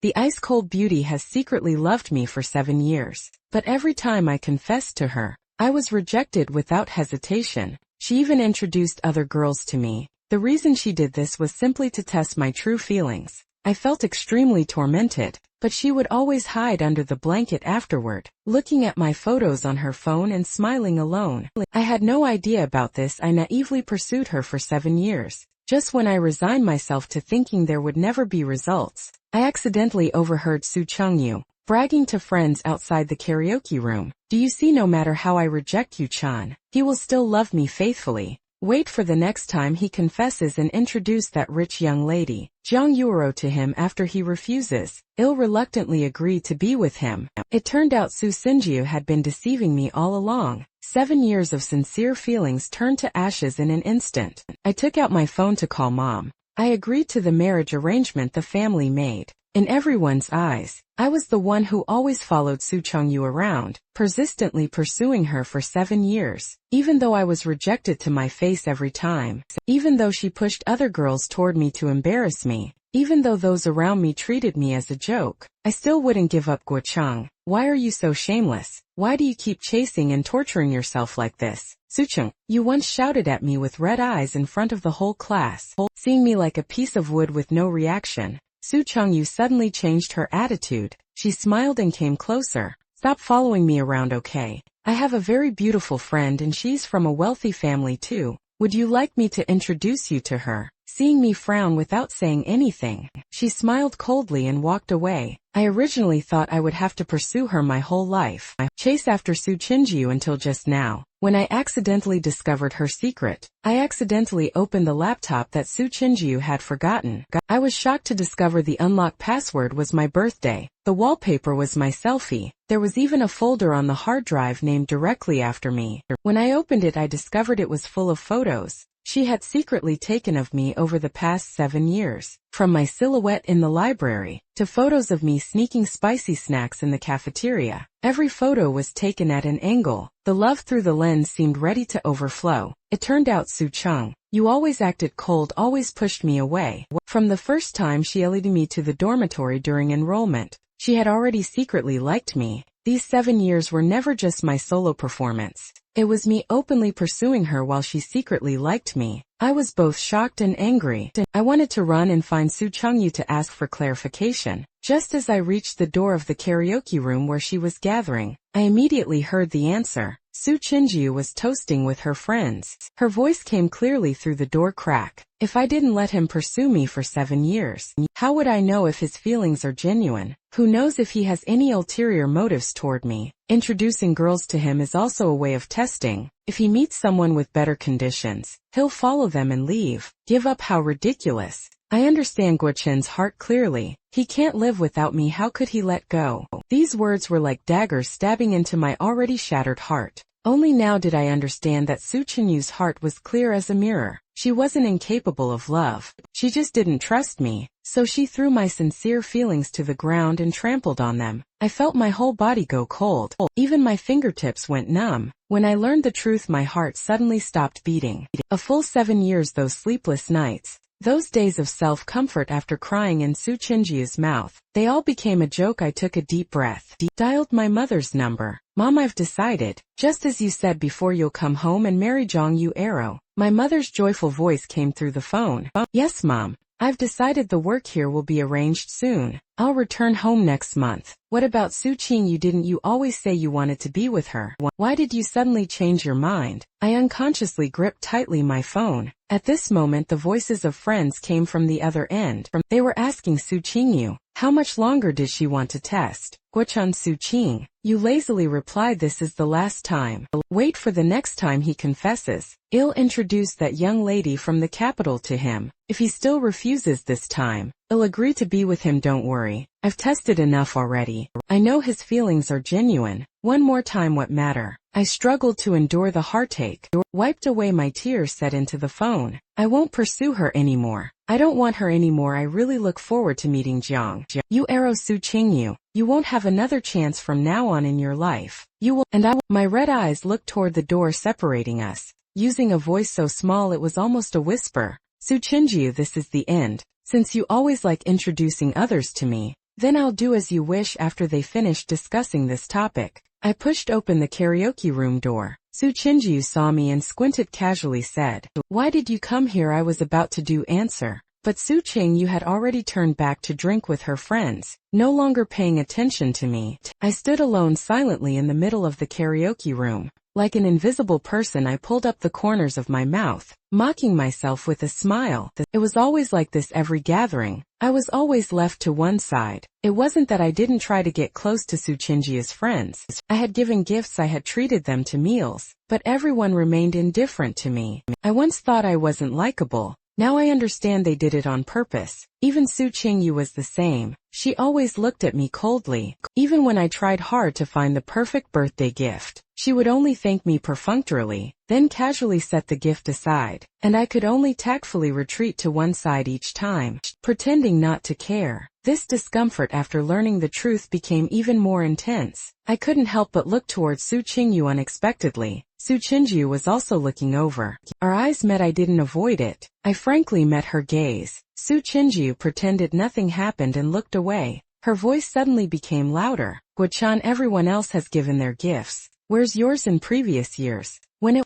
The ice-cold beauty has secretly loved me for 7 years. But every time I confessed to her, I was rejected without hesitation. She even introduced other girls to me. The reason she did this was simply to test my true feelings. I felt extremely tormented, but she would always hide under the blanket afterward, looking at my photos on her phone and smiling alone. I had no idea about this. I naively pursued her for 7 years. Just when I resigned myself to thinking there would never be results, I accidentally overheard Su Chengyu bragging to friends outside the karaoke room. "Do you see, no matter how I reject you, Chan, he will still love me faithfully. Wait for the next time he confesses," and introduce that rich young lady, Jiang Yuero, to him. After he refuses, I'll reluctantly agree to be with him. It turned out Su Xinjiu had been deceiving me all along. 7 years of sincere feelings turned to ashes in an instant. I took out my phone to call Mom. I agreed to the marriage arrangement the family made. In everyone's eyes, I was the one who always followed Su Chengyu around, persistently pursuing her for 7 years, even though I was rejected to my face every time, even though she pushed other girls toward me to embarrass me, even though those around me treated me as a joke. I still wouldn't give up. "Guocheng, why are you so shameless? Why do you keep chasing and torturing yourself like this? Sucheng," you once shouted at me with red eyes in front of the whole class. Seeing me like a piece of wood with no reaction, Su Chengyu suddenly changed her attitude. She smiled and came closer. "Stop following me around, okay? I have a very beautiful friend and she's from a wealthy family too. Would you like me to introduce you to her?" Seeing me frown without saying anything, she smiled coldly and walked away. I originally thought I would have to pursue her my whole life. I chased after Su Chengyu until just now, when I accidentally discovered her secret. I accidentally opened the laptop that Su Chengyu had forgotten. I was shocked to discover the unlocked password was my birthday. The wallpaper was my selfie. There was even a folder on the hard drive named directly after me. When I opened it, I discovered it was full of photos she had secretly taken of me over the past 7 years. From my silhouette in the library, to photos of me sneaking spicy snacks in the cafeteria. Every photo was taken at an angle. The love through the lens seemed ready to overflow. It turned out, "Su Cheng, you always acted cold, always pushed me away." From the first time she led me to the dormitory during enrollment, she had already secretly liked me. These 7 years were never just my solo performance. It was me openly pursuing her while she secretly liked me. I was both shocked and angry. I wanted to run and find Su Chengyu to ask for clarification. Just as I reached the door of the karaoke room where she was gathering, I immediately heard the answer. Su Chengyu was toasting with her friends. Her voice came clearly through the door crack. "If I didn't let him pursue me for 7 years, how would I know if his feelings are genuine? Who knows if he has any ulterior motives toward me?" Introducing girls to him is also a way of testing. If he meets someone with better conditions, he'll follow them and leave. Give up? How ridiculous. I understand Guochen's heart clearly. He can't live without me. How could he let go? These words were like daggers stabbing into my already shattered heart. Only now did I understand that Su Chenyu's heart was clear as a mirror. She wasn't incapable of love. She just didn't trust me. So she threw my sincere feelings to the ground and trampled on them. I felt my whole body go cold. Even my fingertips went numb. When I learned the truth, my heart suddenly stopped beating. A full 7 years, those sleepless nights, those days of self-comfort after crying in Su Chenji's mouth, they all became a joke. I took a deep breath, dialed my mother's number. "Mom, I've decided, just as you said before, you'll come home and marry Zhang Yuero." My mother's joyful voice came through the phone. "Yes, Mom. I've decided the work here will be arranged soon. I'll return home next month." "What about Su Qing? Didn't you always say you wanted to be with her? Why did you suddenly change your mind?" I unconsciously gripped tightly my phone. At this moment, the voices of friends came from the other end. They were asking Su Qingyu, how much longer did she want to test? "Guochun, Su Qing," you lazily replied, "this is the last time. Wait for the next time he confesses. I'll introduce that young lady from the capital to him. If he still refuses this time, I'll agree to be with him. Don't worry. I've tested enough already. I know his feelings are genuine. One more time, what matter?" I struggled to endure the heartache, wiped away my tears, said into the phone, "I won't pursue her anymore. I don't want her anymore. I really look forward to meeting Jiang Yuero. Su Qingyu, you won't have another chance from now on in your life. You will." And my red eyes looked toward the door separating us, using a voice so small it was almost a whisper. "Su Qingyu, this is the end. Since you always like introducing others to me, Then I'll do as you wish. After they finished discussing this topic, I pushed open the karaoke room door. Su Chinju saw me and squinted casually said, "Why did you come here?" I was about to do answer, but Su Qingyu had already turned back to drink with her friends, no longer paying attention to me. I stood alone silently in the middle of the karaoke room. Like an invisible person, I pulled up the corners of my mouth, mocking myself with a smile. It was always like this every gathering. I was always left to one side. It wasn't that I didn't try to get close to Su Qingju's friends. I had given gifts, I had treated them to meals, but everyone remained indifferent to me. I once thought I wasn't likable. Now I understand they did it on purpose. Even Su Qingyu was the same. She always looked at me coldly. Even when I tried hard to find the perfect birthday gift, she would only thank me perfunctorily, then casually set the gift aside, and I could only tactfully retreat to one side each time, pretending not to care. This discomfort after learning the truth became even more intense. I couldn't help but look towards Su Qingyu unexpectedly. Su Qingyu was also looking over. Our eyes met. I didn't avoid it. I frankly met her gaze. Su Qingyu pretended nothing happened and looked away. Her voice suddenly became louder. "Guachan, everyone else has given their gifts. Where's yours in previous years?"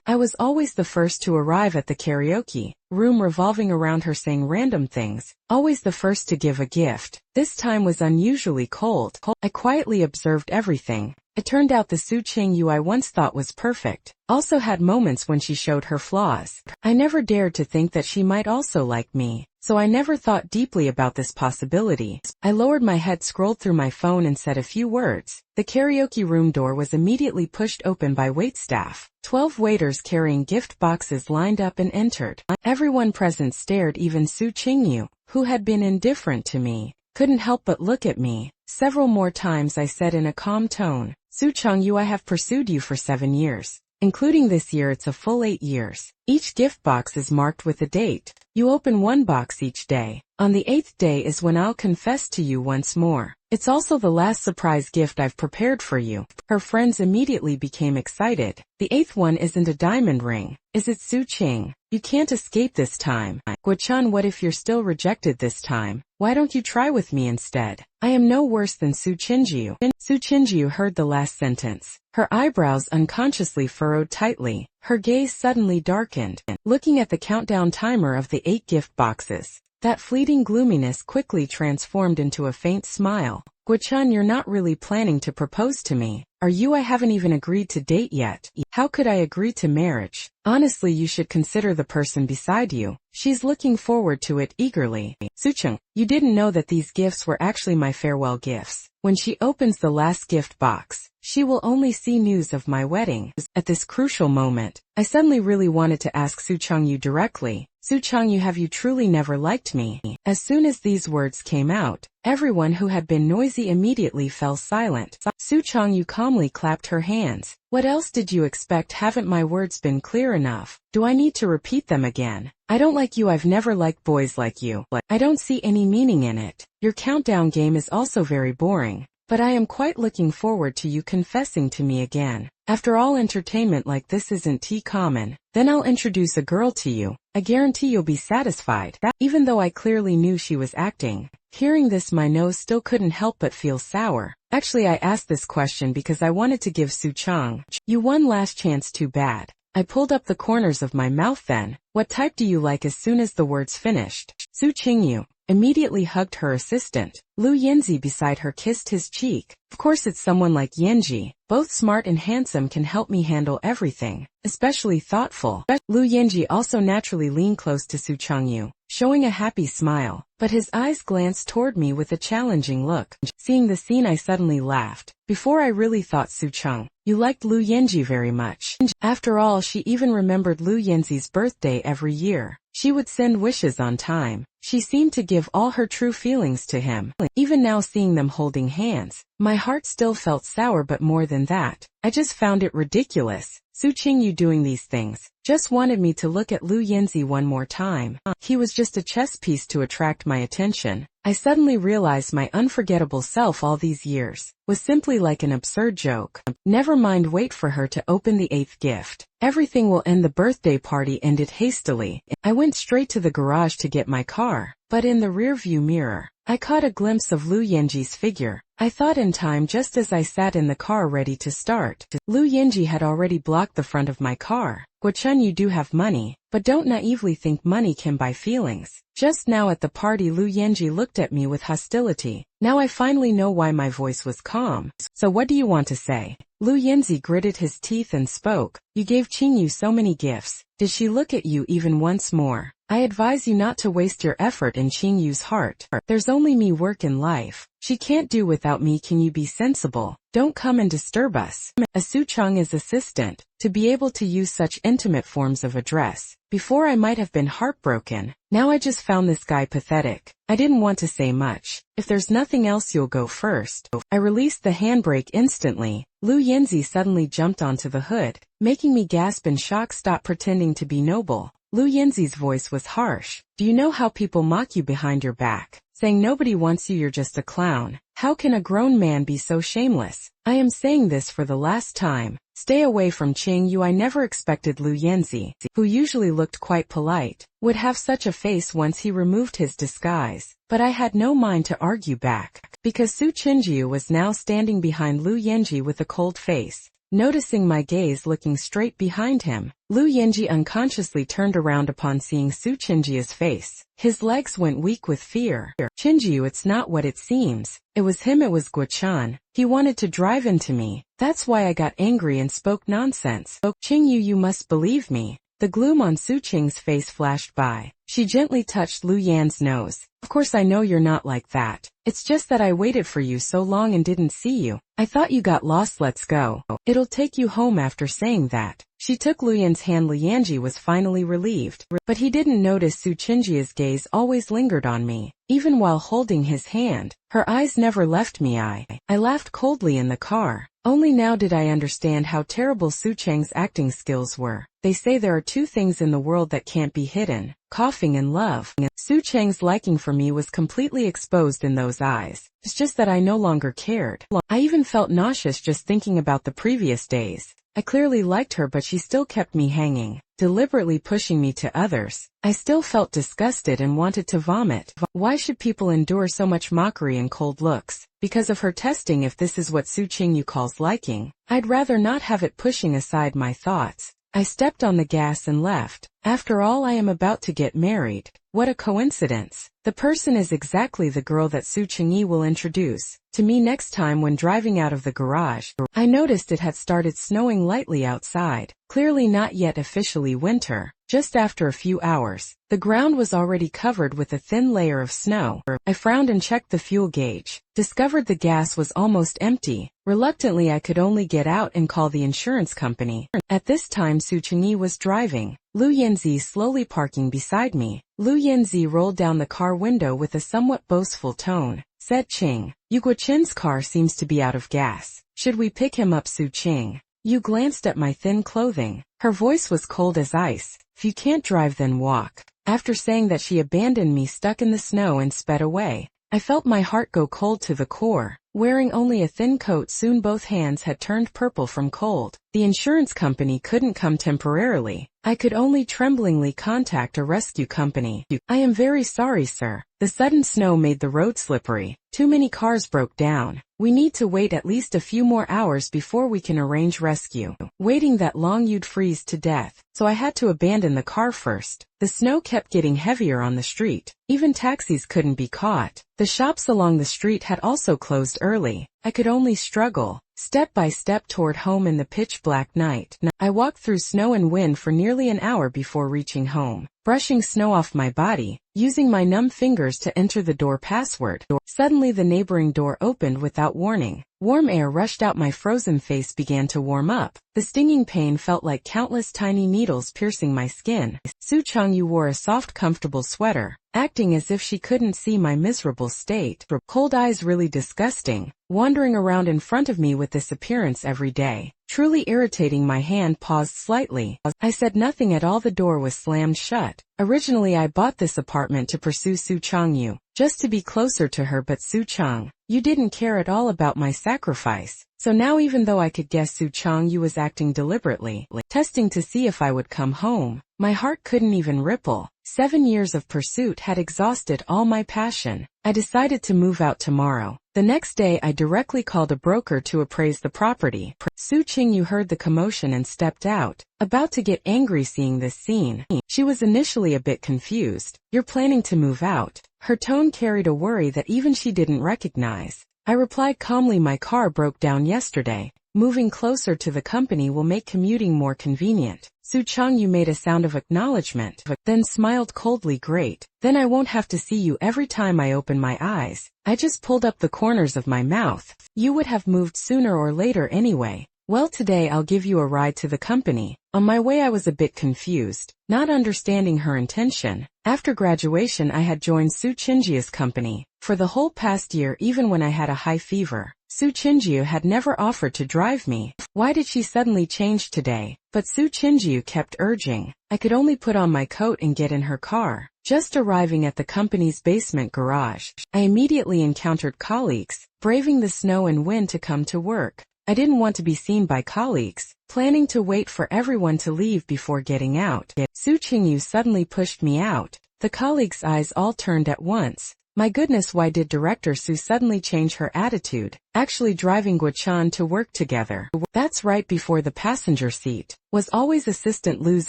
I was always the first to arrive at the karaoke room, revolving around her saying random things, always the first to give a gift. This time was unusually cold. I quietly observed everything. It turned out the Su Qingyu I once thought was perfect also had moments when she showed her flaws. I never dared to think that she might also like me, so I never thought deeply about this possibility. I lowered my head, scrolled through my phone and said a few words. The karaoke room door was immediately pushed open by waitstaff. 12 waiters carrying gift boxes lined up and entered. Everyone present stared. Even Su Qingyu, who had been indifferent to me, couldn't help but look at me. Several more times I said in a calm tone, "Su Qingyu, I have pursued you for 7 years. Including this year, it's a full 8 years. Each gift box is marked with a date. You open one box each day. On the 8th day is when I'll confess to you once more. It's also the last surprise gift I've prepared for you." Her friends immediately became excited. "The 8th one isn't a diamond ring, is it, Su Qing? You can't escape this time." "Guachan, what if you're still rejected this time? Why don't you try with me instead? I am no worse than Su Qingyu." Su Qingyu heard the last sentence. Her eyebrows unconsciously furrowed tightly. Her gaze suddenly darkened, looking at the countdown timer of the 8 gift boxes. That fleeting gloominess quickly transformed into a faint smile. "Guachan, you're not really planning to propose to me, are you? I haven't even agreed to date yet." "How could I agree to marriage? Honestly, you should consider the person beside you. She's looking forward to it eagerly." "Sucheng, you didn't know that these gifts were actually my farewell gifts. When she opens the last gift box, she will only see news of my wedding." At this crucial moment, I suddenly really wanted to ask Su Qingyu directly, "Su Qingyu, have you truly never liked me?" As soon as these words came out, everyone who had been noisy immediately fell silent. Su Qingyu calmly clapped her hands. "What else did you expect? Haven't my words been clear enough? Do I need to repeat them again? I don't like you. I've never liked boys like you. I don't see any meaning in it. Your countdown game is also very boring. But I am quite looking forward to you confessing to me again. After all, entertainment like this isn't too common. Then I'll introduce a girl to you. I guarantee you'll be satisfied." Even though I clearly knew she was acting, hearing this my nose still couldn't help but feel sour. Actually, I asked this question because I wanted to give Su Qingyu one last chance. Too bad. I pulled up the corners of my mouth then. "What type do you like?" As soon as the words finished, Su Qingyu immediately hugged her assistant. Lu Yanzi beside her kissed his cheek. "Of course, it's someone like Yanji. Both smart and handsome, can help me handle everything, especially thoughtful." Lu Yanji also naturally leaned close to Su Qingyu, showing a happy smile, but his eyes glanced toward me with a challenging look. Seeing the scene, I suddenly laughed. Before, I really thought Su Qingyu liked Lu Yanji very much. After all, she even remembered Lu Yanzi's birthday every year. She would send wishes on time. She seemed to give all her true feelings to him. Even now, seeing them holding hands, my heart still felt sour, but more than that, I just found it ridiculous. Su Qingyu doing these things. Just wanted me to look at Lu Yinzi one more time. He was just a chess piece to attract my attention. I suddenly realized my unforgettable self all these years was simply like an absurd joke. Never mind, wait for her to open the 8th gift. Everything will end. The birthday party ended hastily. I went straight to the garage to get my car, but in the rearview mirror, I caught a glimpse of Lu Yinji's figure. I thought in time just as I sat in the car ready to start. Lu Yinji had already blocked the front of my car. Guochun, you do have money, but don't naively think money can buy feelings. Just now at the party, Lu Yinji looked at me with hostility. Now I finally know why my voice was calm. So what do you want to say? Lu Yinzi gritted his teeth and spoke. You gave Qingyu so many gifts. Did she look at you even once more? I advise you not to waste your effort in Qingyu's heart. There's only me work in life. She can't do without me. Can you be sensible? Don't come and disturb us. A Suchong's assistant, to be able to use such intimate forms of address. Before I might have been heartbroken. Now I just found this guy pathetic. I didn't want to say much. If there's nothing else, you'll go first. I released the handbrake instantly. Lu Yinzi suddenly jumped onto the hood, making me gasp in shock. Stop pretending to be noble. Lu Yinzi's voice was harsh. Do you know how people mock you behind your back, saying nobody wants you, you're just a clown? How can a grown man be so shameless? I am saying this for the last time. Stay away from Qingyu. I never expected Lu Yinzi, who usually looked quite polite, would have such a face once he removed his disguise. But I had no mind to argue back, because Su Qingyu was now standing behind Lu Yinji with a cold face. Noticing my gaze looking straight behind him, Lu Yinji unconsciously turned around upon seeing Su Qingju's face. His legs went weak with fear. Qingyu, it's not what it seems. It was him, it was Guochun. He wanted to drive into me. That's why I got angry and spoke nonsense. Oh, Qingyu, you must believe me. The gloom on Su Qing's face flashed by. She gently touched Lu Yan's nose. Of course I know you're not like that. It's just that I waited for you so long and didn't see you. I thought you got lost. Let's go. It'll take you home. After saying that, she took Lu Yan's hand. Lu Yanji was finally relieved, but he didn't notice Su Qingju's gaze always lingered on me. Even while holding his hand, her eyes never left me. I laughed coldly in the car. Only now did I understand how terrible Su Cheng's acting skills were. They say there are two things in the world that can't be hidden: coughing and love. Su Cheng's liking for me was completely exposed in those eyes. It's just that I no longer cared. I even felt nauseous just thinking about the previous days. I clearly liked her, but she still kept me hanging, deliberately pushing me to others. I still felt disgusted and wanted to vomit. Why should people endure so much mockery and cold looks? Because of her testing. If this is what Su Qingyu calls liking, I'd rather not have it. Pushing aside my thoughts, I stepped on the gas and left. After all, I am about to get married. What a coincidence. The person is exactly the girl that Su Qingyi will introduce to me next time. When driving out of the garage, I noticed it had started snowing lightly outside. Clearly not yet officially winter. Just after a few hours, the ground was already covered with a thin layer of snow. I frowned and checked the fuel gauge. Discovered the gas was almost empty. Reluctantly, I could only get out and call the insurance company. At this time, Su Qingyi was driving, Lu Yinzi slowly parking beside me. Lu Yinzi rolled down the car window with a somewhat boastful tone. Said Qing, Yu Guoqin's car seems to be out of gas. Should we pick him up? Su Qing. You glanced at my thin clothing. Her voice was cold as ice. If you can't drive, then walk. After saying that, she abandoned me stuck in the snow and sped away. I felt my heart go cold to the core. Wearing only a thin coat, soon both hands had turned purple from cold. The insurance company couldn't come temporarily. I could only tremblingly contact a rescue company. I am very sorry, sir. The sudden snow made the road slippery. Too many cars broke down. We need to wait at least a few more hours before we can arrange rescue. Waiting that long, you'd freeze to death. So I had to abandon the car first. The snow kept getting heavier on the street. Even taxis couldn't be caught. The shops along the street had also closed early. I could only struggle, step by step, toward home in the pitch-black night. I walked through snow and wind for nearly an hour before reaching home, brushing snow off my body, using my numb fingers to enter the door password. Suddenly the neighboring door opened without warning. Warm air rushed out. My frozen face began to warm up. The stinging pain felt like countless tiny needles piercing my skin. Su Chongyu wore a soft, comfortable sweater. acting as if she couldn't see my miserable state. Cold eyes, really disgusting, wandering around in front of me with this appearance every day. Truly irritating. My hand paused slightly. I said nothing at all. The door was slammed shut. Originally I bought this apartment to pursue Su Changyu, just to be closer to her, but Su Chang, you didn't care at all about my sacrifice. So now, even though I could guess Su Changyu was acting deliberately, testing to see if I would come home, my heart couldn't even ripple. 7 years of pursuit had exhausted all my passion. I decided to move out tomorrow. The next day I directly called a broker to appraise the property. Su Changyu heard the commotion and stepped out, about to get angry seeing this scene. She was initially a bit confused. You're planning to move out? Her tone carried a worry that even she didn't recognize. I replied calmly, my car broke down yesterday. Moving closer to the company will make commuting more convenient. Su Changyu made a sound of acknowledgement, then smiled coldly. Great, then I won't have to see you every time I open my eyes. I just pulled up the corners of my mouth. You would have moved sooner or later anyway. Well, today I'll give you a ride to the company. On my way I was a bit confused, not understanding her intention. After graduation I had joined Su Chingjia's company. For the whole past year, even when I had a high fever, Su Chinjiu had never offered to drive me. Why did she suddenly change today? But Su Chinjiu kept urging. I could only put on my coat and get in her car. Just arriving at the company's basement garage, I immediately encountered colleagues, braving the snow and wind to come to work. I didn't want to be seen by colleagues, planning to wait for everyone to leave before getting out. Su Qingyu suddenly pushed me out. The colleagues' eyes all turned at once. My goodness, why did Director Su suddenly change her attitude, actually driving Guo-chan to work together? That's right, before the passenger seat was always Assistant Lu's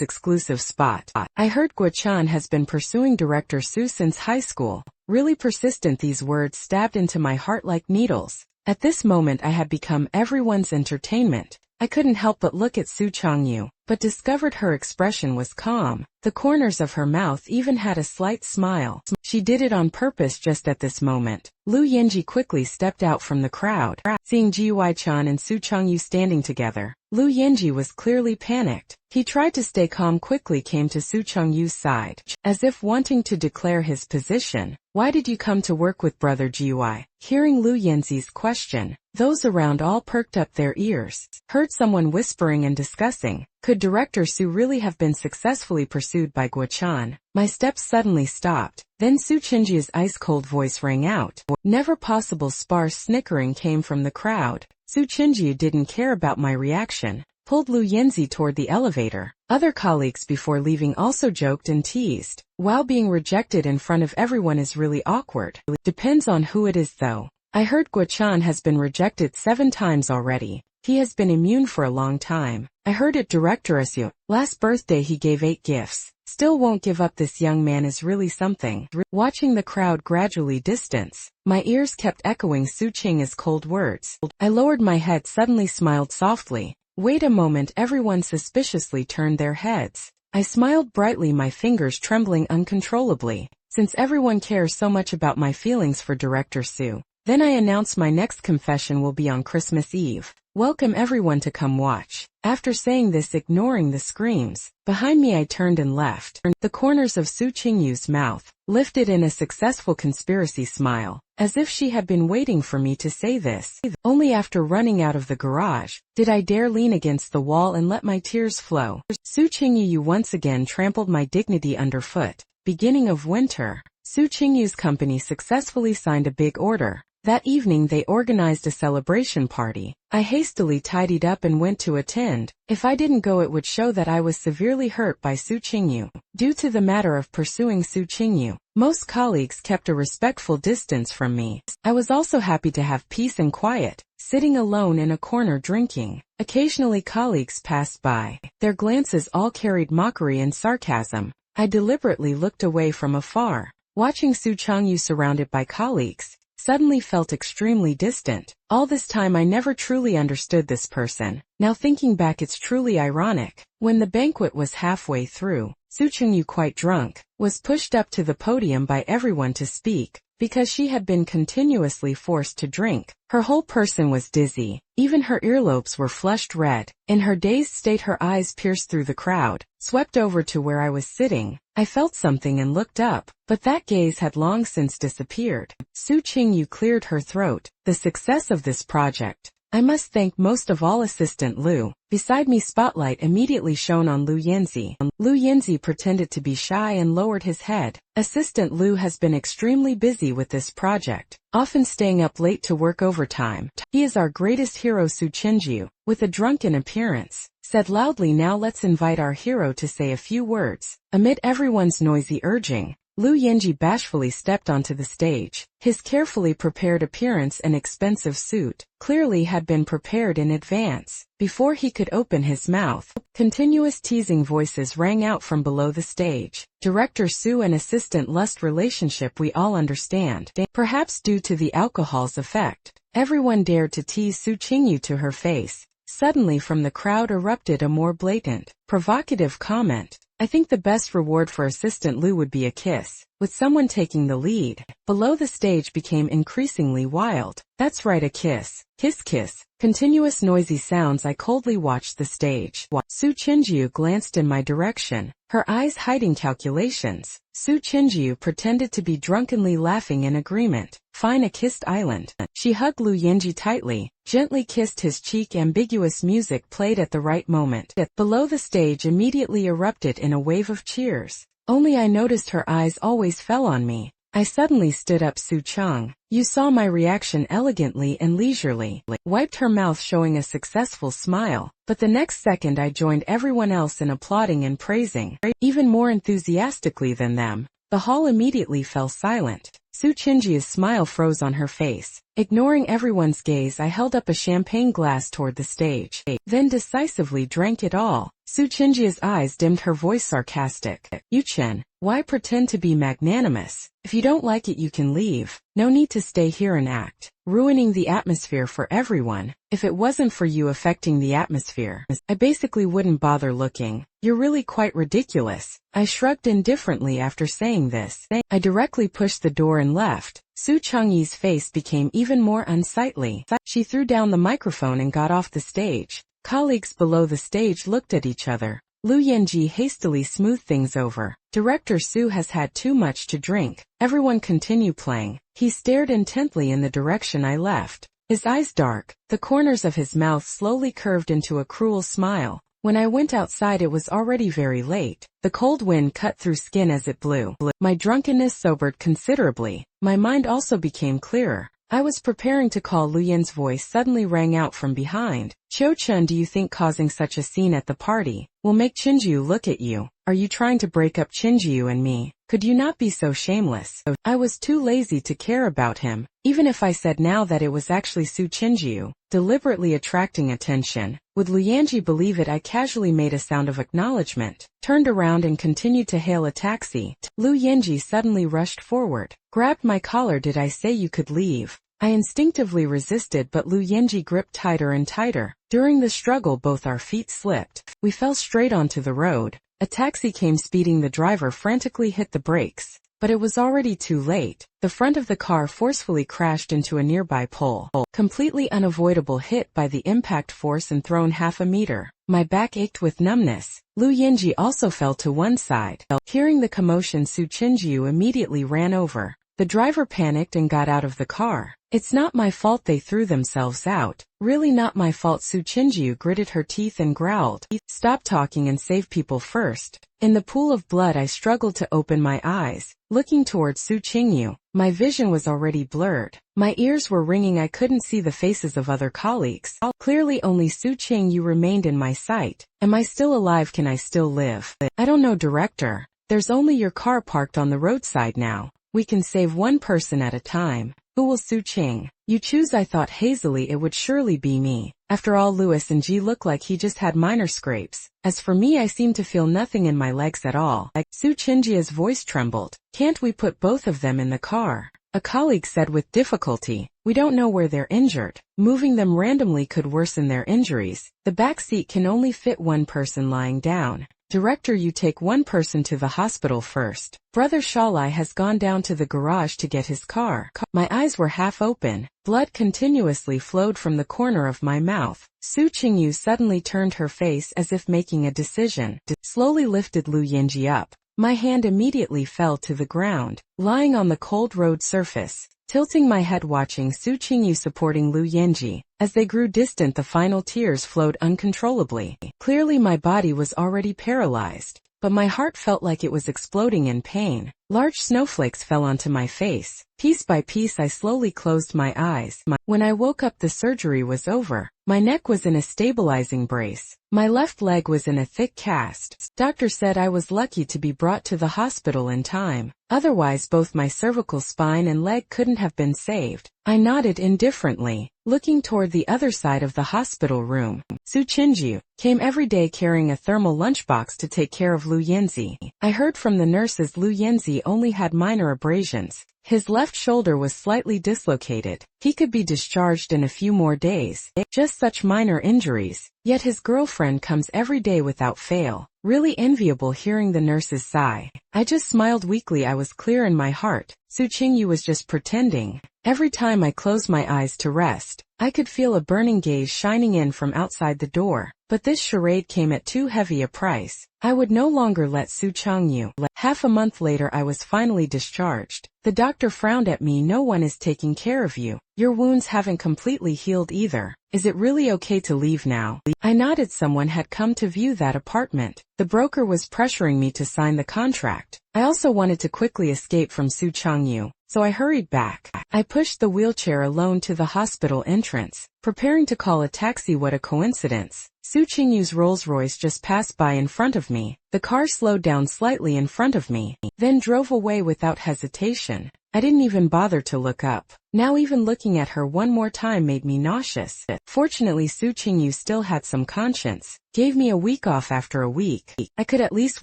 exclusive spot. I heard Guo-chan has been pursuing Director Su since high school. Really persistent. These words stabbed into my heart like needles. At this moment I had become everyone's entertainment. I couldn't help but look at Su Changyu, but discovered her expression was calm. The corners of her mouth even had a slight smile. She did it on purpose. Just at this moment, Lu Yenji quickly stepped out from the crowd. Seeing Jiwai-chan and Su Changyu standing together, Lu Yenji was clearly panicked. He tried to stay calm, quickly came to Su Changyu's side, as if wanting to declare his position. Why did you come to work with Brother Jiwai? Hearing Lu Yenzi's question, those around all perked up their ears. Heard someone whispering and discussing. Could Director Su really have been successfully pursued by Guo-chan? My steps suddenly stopped. Then Su Chinjia's ice-cold voice rang out. Never possible. Sparse snickering came from the crowd. Su Chinjia didn't care about my reaction, pulled Lu Yenzi toward the elevator. Other colleagues before leaving also joked and teased. Wow, being rejected in front of everyone is really awkward. Depends on who it is though. I heard Guo-chan has been rejected 7 times already. He has been immune for a long time. I heard it. Director Su, last birthday he gave 8 gifts. Still won't give up. This young man is really something. Watching the crowd gradually distance, my ears kept echoing Su Ching's cold words. I lowered my head, suddenly smiled softly. Wait a moment. Everyone suspiciously turned their heads. I smiled brightly, my fingers trembling uncontrollably, since everyone cares so much about my feelings for Director Su. Then I announced my next confession will be on Christmas Eve. Welcome everyone to come watch. After saying this, ignoring the screams behind me, I turned and left. The corners of Su Qingyu's mouth lifted in a successful conspiracy smile, as if she had been waiting for me to say this. Only after running out of the garage did I dare lean against the wall and let my tears flow. Su Qingyu once again trampled my dignity underfoot. Beginning of winter, Su Qingyu's company successfully signed a big order. That evening they organized a celebration party. I hastily tidied up and went to attend. If I didn't go, it would show that I was severely hurt by Su Qingyu. Due to the matter of pursuing Su Qingyu, most colleagues kept a respectful distance from me. I was also happy to have peace and quiet, sitting alone in a corner drinking. Occasionally colleagues passed by. Their glances all carried mockery and sarcasm. I deliberately looked away from afar. Watching Su Changyu surrounded by colleagues suddenly felt extremely distant. All this time I never truly understood this person. Now thinking back, it's truly ironic. When the banquet was halfway through, Su Changyu, quite drunk, was pushed up to the podium by everyone to speak. because she had been continuously forced to drink. Her whole person was dizzy. Even her earlobes were flushed red. In her dazed state, her eyes pierced through the crowd, swept over to where I was sitting. I felt something and looked up, but that gaze had long since disappeared. Su Qingyu cleared her throat. The success of this project, I must thank most of all Assistant Lu. Beside me, spotlight immediately shone on Lu Yanzi. Lu Yanzi pretended to be shy and lowered his head. Assistant Lu has been extremely busy with this project, often staying up late to work overtime. He is our greatest hero. Su Qingyu, with a drunken appearance, said loudly, now let's invite our hero to say a few words. Amid everyone's noisy urging, Lu Yanji bashfully stepped onto the stage. His carefully prepared appearance and expensive suit clearly had been prepared in advance. Before he could open his mouth, continuous teasing voices rang out from below the stage. Director Su and Assistant Lust relationship we all understand. Perhaps due to the alcohol's effect, everyone dared to tease Su Qingyu to her face. Suddenly from the crowd erupted a more blatant, provocative comment. I think the best reward for Assistant Lu would be a kiss, with someone taking the lead. Below the stage became increasingly wild. That's right, a kiss. Kiss kiss. Continuous noisy sounds. I coldly watched the stage. Su Qingyu glanced in my direction, her eyes hiding calculations. Su Qingyu pretended to be drunkenly laughing in agreement. Fine, a kissed island. She hugged Lu Yanji tightly, gently kissed his cheek. Ambiguous music played at the right moment. Below the stage immediately erupted in a wave of cheers. Only I noticed her eyes always fell on me. I suddenly stood up. Su Chang, you saw my reaction elegantly and leisurely, wiped her mouth showing a successful smile, but the next second I joined everyone else in applauding and praising, even more enthusiastically than them. The hall immediately fell silent. Su Qingyu's smile froze on her face. Ignoring everyone's gaze, I held up a champagne glass toward the stage, then decisively drank it all. Su Qingyu's eyes dimmed, her voice sarcastic. Yu Chen, why pretend to be magnanimous? If you don't like it, you can leave. No need to stay here and act, ruining the atmosphere for everyone. If it wasn't for you affecting the atmosphere, I basically wouldn't bother looking. You're really quite ridiculous. I shrugged indifferently after saying this. I directly pushed the door and left. Su Changyi's face became even more unsightly. She threw down the microphone and got off the stage. Colleagues below the stage looked at each other. Lu Yanji hastily smoothed things over. Director Su has had too much to drink. Everyone continue playing. He stared intently in the direction I left. His eyes dark. The corners of his mouth slowly curved into a cruel smile. When I went outside, it was already very late. The cold wind cut through skin as it blew. My drunkenness sobered considerably. My mind also became clearer. I was preparing to call. Lu Yan's voice suddenly rang out from behind. Qiu Chen, do you think causing such a scene at the party will make Qinjiu look at you? Are you trying to break up Qinjiu and me? Could you not be so shameless? I was too lazy to care about him. Even if I said now that it was actually Su Qinjiu, deliberately attracting attention, would Lu Yanji believe it? I casually made a sound of acknowledgement, turned around and continued to hail a taxi. Lu Yanji suddenly rushed forward, grabbed my collar. Did I say you could leave? I instinctively resisted, but Lu Yanji gripped tighter and tighter. During the struggle, both our feet slipped. We fell straight onto the road. A taxi came speeding. The driver frantically hit the brakes, but it was already too late. The front of the car forcefully crashed into a nearby pole, completely unavoidable hit by the impact force and thrown half a meter. My back ached with numbness. Lu Yanji also fell to one side. Hearing the commotion, Su Qinjiu immediately ran over. The driver panicked and got out of the car. It's not my fault they threw themselves out. Really not my fault. Su Qinjiu gritted her teeth and growled. Stop talking and save people first. In the pool of blood, I struggled to open my eyes, looking towards Su Qingyu. My vision was already blurred. My ears were ringing. I couldn't see the faces of other colleagues. Clearly only Su Qingyu remained in my sight. Am I still alive? Can I still live? I don't know, director. There's only your car parked on the roadside now. We can save one person at a time. Who will? Su Qing. You choose. I thought hazily it would surely be me. After all, Louis and G look like he just had minor scrapes. As for me, I seem to feel nothing in my legs at all. Su Qingjia's voice trembled. Can't we put both of them in the car? A colleague said with difficulty, "We don't know where they're injured. Moving them randomly could worsen their injuries. The back seat can only fit one person lying down. Director, you take one person to the hospital first. Brother Shalai has gone down to the garage to get his car." My eyes were half open. Blood continuously flowed from the corner of my mouth. Su Qingyu suddenly turned her face as if making a decision. Slowly lifted Lu Yinji up. My hand immediately fell to the ground, lying on the cold road surface. Tilting my head watching Su Qingyu supporting Lu Yinji. As they grew distant, the final tears flowed uncontrollably. Clearly my body was already paralyzed, but my heart felt like it was exploding in pain. Large snowflakes fell onto my face. Piece by piece I slowly closed my eyes. When I woke up, the surgery was over. My neck was in a stabilizing brace. My left leg was in a thick cast. Doctor said I was lucky to be brought to the hospital in time. Otherwise both my cervical spine and leg couldn't have been saved. I nodded indifferently, looking toward the other side of the hospital room. Su Qingyu came every day carrying a thermal lunchbox to take care of Lu Yinzi. I heard from the nurses Lu Yinzi only had minor abrasions. His left shoulder was slightly dislocated. He could be discharged in a few more days. Just such minor injuries. Yet his girlfriend comes every day without fail. Really enviable hearing the nurses sigh. I just smiled weakly. I was clear in my heart. Su Qingyu was just pretending. Every time I closed my eyes to rest, I could feel a burning gaze shining in from outside the door. But this charade came at too heavy a price. I would no longer let Su Qingyu. Half a month later I was finally discharged. The doctor frowned at me. "No one is taking care of you. Your wounds haven't completely healed either. Is it really okay to leave now?" I nodded. Someone had come to view that apartment. The broker was pressuring me to sign the contract. I also wanted to quickly escape from Su Qingyu, so I hurried back. I pushed the wheelchair alone to the hospital entrance, preparing to call a taxi. What a coincidence. Su Qingyu's Rolls-Royce just passed by in front of me. The car slowed down slightly in front of me, then drove away without hesitation. I didn't even bother to look up. Now even looking at her one more time made me nauseous. Fortunately Su Qingyu still had some conscience. Gave me a week off. After a week, I could at least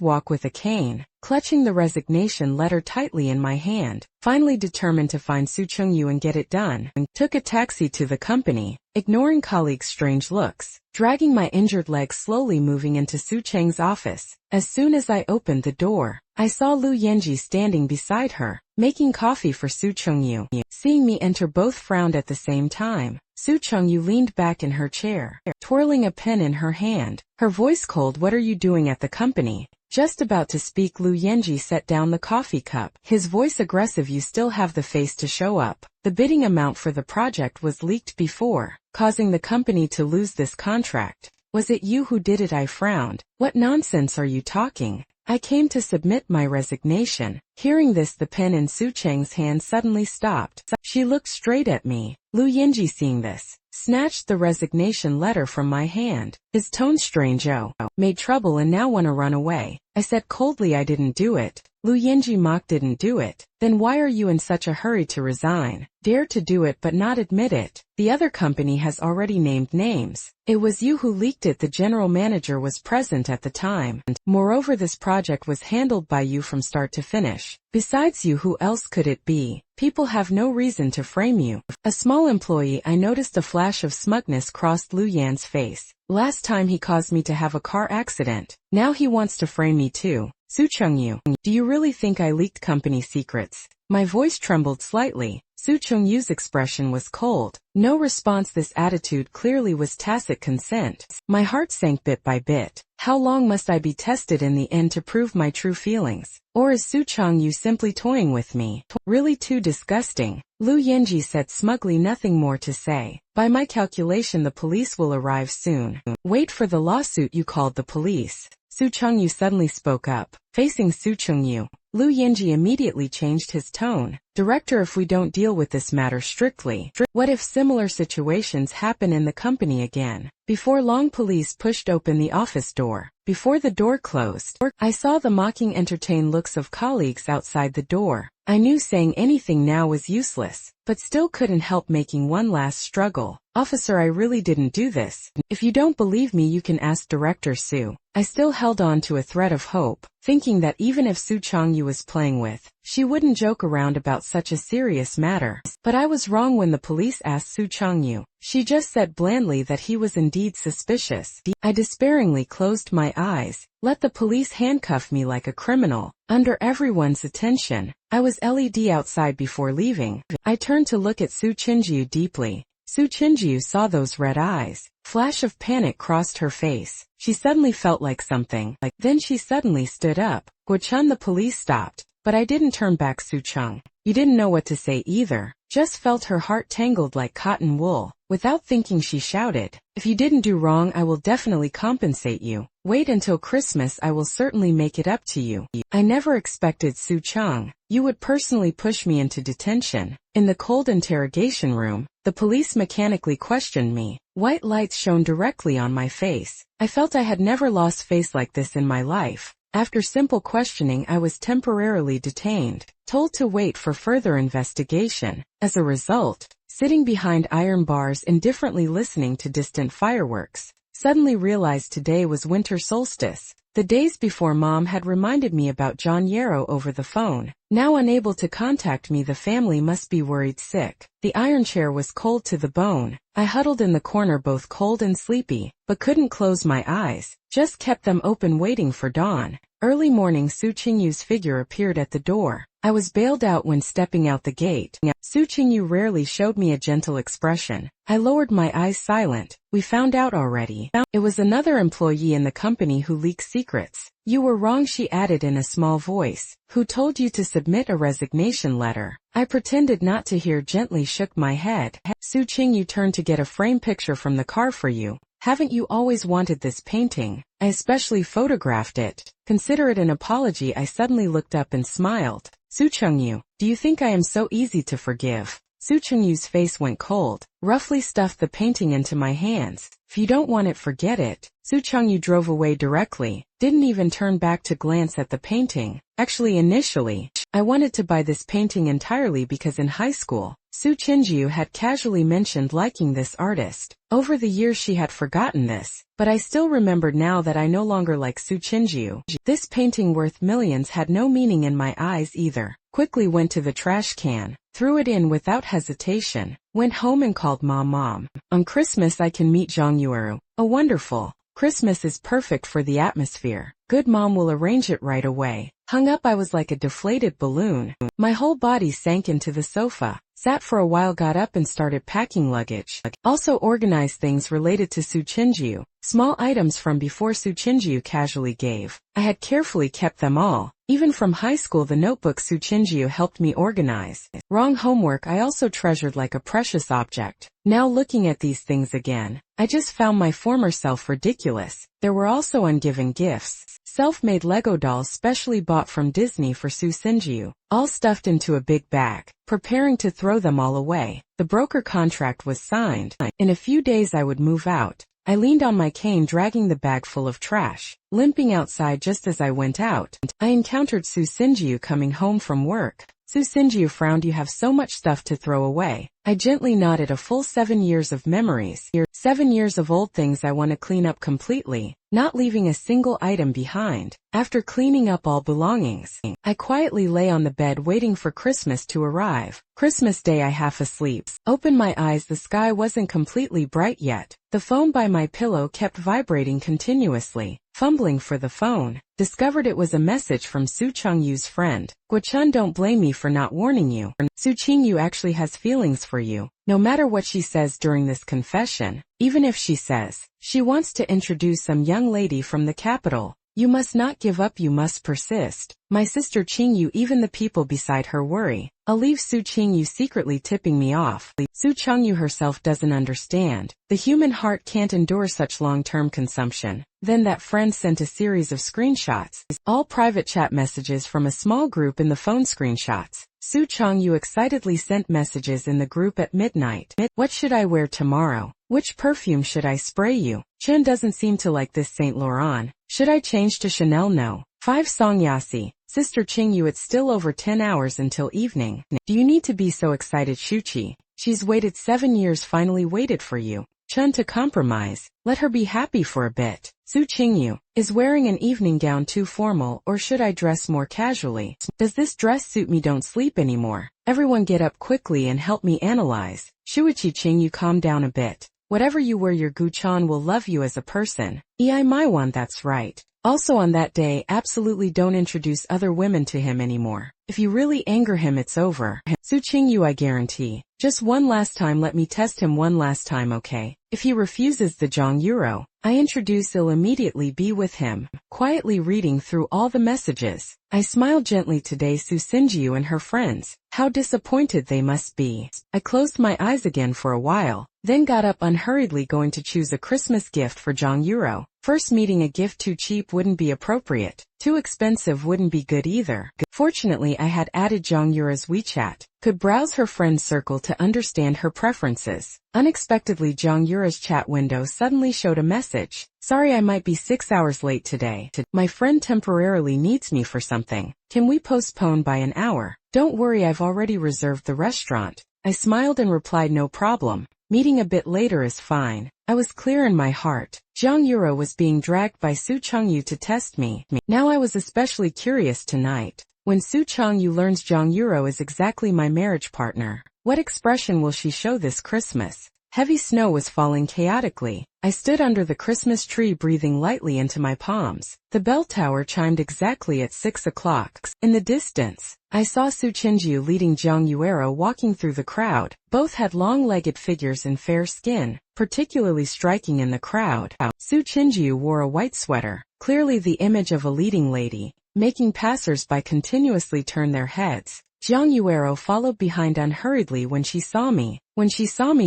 walk with a cane. Clutching the resignation letter tightly in my hand, finally determined to find Su Qingyu and get it done, took a taxi to the company, ignoring colleagues' strange looks, dragging my injured leg slowly moving into Su Cheng's office. As soon as I opened the door, I saw Lu Yinji standing beside her, making coffee for Su Qingyu. Seeing me enter, both frowned at the same time. Su Qingyu leaned back in her chair, twirling a pen in her hand, her voice cold. "What are you doing at the company?" Just about to speak, Lu Yinji set down the coffee cup, his voice aggressive. "You still have the face to show up. The bidding amount for the project was leaked before, causing the company to lose this contract. Was it you who did it?" I frowned. "What nonsense are you talking? I came to submit my resignation." Hearing this, the pen in Su Cheng's hand suddenly stopped. She looked straight at me. Lu Yinji, seeing this, snatched the resignation letter from my hand. His tone strange. "Oh, made trouble and now wanna run away." I said coldly, "I didn't do it." Lu Yinji mocked, "Didn't do it? Then why are you in such a hurry to resign? Dare to do it but not admit it. The other company has already named names. It was you who leaked it. The general manager was present at the time. Moreover, this project was handled by you from start to finish. Besides you, who else could it be? People have no reason to frame you." A small employee, I noticed a flash of smugness crossed Lu Yan's face. Last time he caused me to have a car accident. Now he wants to frame me too. "Su Qingyu, do you really think I leaked company secrets?" My voice trembled slightly. Su Qingyu's expression was cold. No response. This attitude clearly was tacit consent. My heart sank bit by bit. How long must I be tested in the end to prove my true feelings? Or is Su Qingyu simply toying with me? Really too disgusting. Lu Yinji said smugly, nothing more to say. "By my calculation the police will arrive soon." "Wait for the lawsuit. You called the police?" Su Qingyu suddenly spoke up. Facing Su Qingyu, Lu Yinji immediately changed his tone. "Director, if we don't deal with this matter strictly, what if similar situations happen in the company again?" Before long, police pushed open the office door. Before the door closed, I saw the mocking, entertained looks of colleagues outside the door. I knew saying anything now was useless, but still couldn't help making one last struggle. Officer, I really didn't do this. If you don't believe me, you can ask Director Sue. I still held on to a thread of hope, thinking that even if Soo Chang-yu was playing with, she wouldn't joke around about such a serious matter. But I was wrong when the police asked Soo Chang-yu. She just said blandly that he was indeed suspicious. I despairingly closed my eyes, let the police handcuff me like a criminal. Under everyone's attention, I was LED outside before leaving. I turned to look at Soo Chang-yu deeply. Soo Chang-yu saw those red eyes. Flash of panic crossed her face. She suddenly felt like something. Then she suddenly stood up. Guo-chun, the police stopped, but I didn't turn back. Soo Chang, you didn't know what to say either. Just felt her heart tangled like cotton wool. Without thinking, she shouted, if you didn't do wrong, I will definitely compensate you. Wait until Christmas, I will certainly make it up to you. I never expected, Soo Chang, you would personally push me into detention. In the cold interrogation room, the police mechanically questioned me. White lights shone directly on my face. I felt I had never lost face like this in my life. After simple questioning, I was temporarily detained, told to wait for further investigation. As a result, sitting behind iron bars indifferently listening to distant fireworks, suddenly realized today was winter solstice. The days before, Mom had reminded me about John Yarrow over the phone. Now unable to contact me, the family must be worried sick. The iron chair was cold to the bone. I huddled in the corner, both cold and sleepy, but couldn't close my eyes, just kept them open waiting for dawn. Early morning, Soo Chang-yu's figure appeared at the door. I was bailed out when stepping out the gate. Soo Chang-yu rarely showed me a gentle expression. I lowered my eyes, silent. We found out already. It was another employee in the company who leaks secrets. You were wrong, she added in a small voice. Who told you to submit a resignation letter? I pretended not to hear, gently shook my head. Soo Chang-yu turned to get a frame picture from the car for you. Haven't you always wanted this painting? I especially photographed it. Consider it an apology. I suddenly looked up and smiled. Soo Chang-yu, do you think I am so easy to forgive? Soo Chang-yu's face went cold, roughly stuffed the painting into my hands. If you don't want it, forget it. Soo Chang-yu drove away directly, didn't even turn back to glance at the painting. Actually, initially, I wanted to buy this painting entirely because in high school, Soo Chang-yu had casually mentioned liking this artist. Over the years she had forgotten this, but I still remembered now that I no longer like Soo Chang-yu. This painting worth millions had no meaning in my eyes either. Quickly went to the trash can, threw it in without hesitation, went home and called Mom. On Christmas I can meet Zhang Yueru. Oh, wonderful. Christmas is perfect for the atmosphere. Good, Mom will arrange it right away. Hung up, I was like a deflated balloon. My whole body sank into the sofa. Sat for a while, got up and started packing luggage. Also organized things related to Soo Chang-yu. Small items from before Soo Chang-yu casually gave. I had carefully kept them all. Even from high school, the notebook Soo Chang-yu helped me organize. Wrong homework I also treasured like a precious object. Now looking at these things again, I just found my former self ridiculous. There were also ungiven gifts. Self-made Lego dolls specially bought from Disney for Soo Chang-yu, all stuffed into a big bag, preparing to throw them all away. The broker contract was signed. In a few days I would move out. I leaned on my cane, dragging the bag full of trash. Limping outside just as I went out, I encountered Soo Chang-yu coming home from work. Soo Chang-yu frowned. You have so much stuff to throw away. I gently nodded. A full 7 years of memories. 7 years of old things I want to clean up completely, not leaving a single item behind. After cleaning up all belongings, I quietly lay on the bed waiting for Christmas to arrive. Christmas Day, I half asleep. Opened my eyes. The sky wasn't completely bright yet. The phone by my pillow kept vibrating continuously. Fumbling for the phone, discovered it was a message from Soo Chang-yu's friend. Guo-chun, don't blame me for not warning you. Soo Chang-yu actually has feelings for you. No matter what she says during this confession, even if she says she wants to introduce some young lady from the capital, you must not give up, you must persist. My sister Ching-yu, even the people beside her worry. I'll leave Soo Chang-yu secretly tipping me off. Soo Chang-yu herself doesn't understand. The human heart can't endure such long-term consumption. Then that friend sent a series of screenshots, all private chat messages from a small group in the phone. Screenshots. Soo Chang-yu excitedly sent messages in the group at midnight. What should I wear tomorrow? Which perfume should I spray you? Chen doesn't seem to like this Saint Laurent. Should I change to Chanel? No. 5 Songyasi. Sister Qingyu, it's still over 10 hours until evening. Do you need to be so excited, Shuqi? She's waited 7 years, finally waited for you. Chun to compromise. Let her be happy for a bit. Su Qingyu, is wearing an evening gown too formal, or should I dress more casually? Does this dress suit me? Don't sleep anymore. Everyone get up quickly and help me analyze. Shuichi Qingyu, calm down a bit. Whatever you wear, your Gu-chan will love you as a person. Ei Maiwan, that's right. Also on that day, absolutely don't introduce other women to him anymore. If you really anger him, it's over. Su Qingyu, I guarantee. Just one last time, let me test him one last time, okay? If he refuses the Zhang Euro, I introduce, he'll immediately be with him. Quietly reading through all the messages, I smiled gently. Today Su Xinjiu and her friends, how disappointed they must be. I closed my eyes again for a while, then got up unhurriedly, going to choose a Christmas gift for Zhang Euro. First meeting, a gift too cheap wouldn't be appropriate, too expensive wouldn't be good either. Fortunately, I had added Zhang Yure's WeChat, could browse her friend circle to understand her preferences. Unexpectedly, Zhang Yure's chat window suddenly showed a message. Sorry, I might be 6 hours late today. My friend temporarily needs me for something. Can we postpone by an hour? Don't worry, I've already reserved the restaurant. I smiled and replied, no problem. Meeting a bit later is fine. I was clear in my heart. Zhang Yuro was being dragged by Su Changyu to test me. Now I was especially curious tonight. When Su Changyu learns Zhang Yuro is exactly my marriage partner, what expression will she show this Christmas? Heavy snow was falling chaotically. I stood under the Christmas tree, breathing lightly into my palms. The bell tower chimed exactly at 6 o'clock. In the distance, I saw Su Qingyu leading Zhang Yuero walking through the crowd. Both had long-legged figures and fair skin, particularly striking in the crowd. Su Qingyu wore a white sweater, clearly the image of a leading lady, making passers-by continuously turn their heads. Zhang Yuero followed behind unhurriedly. When she saw me,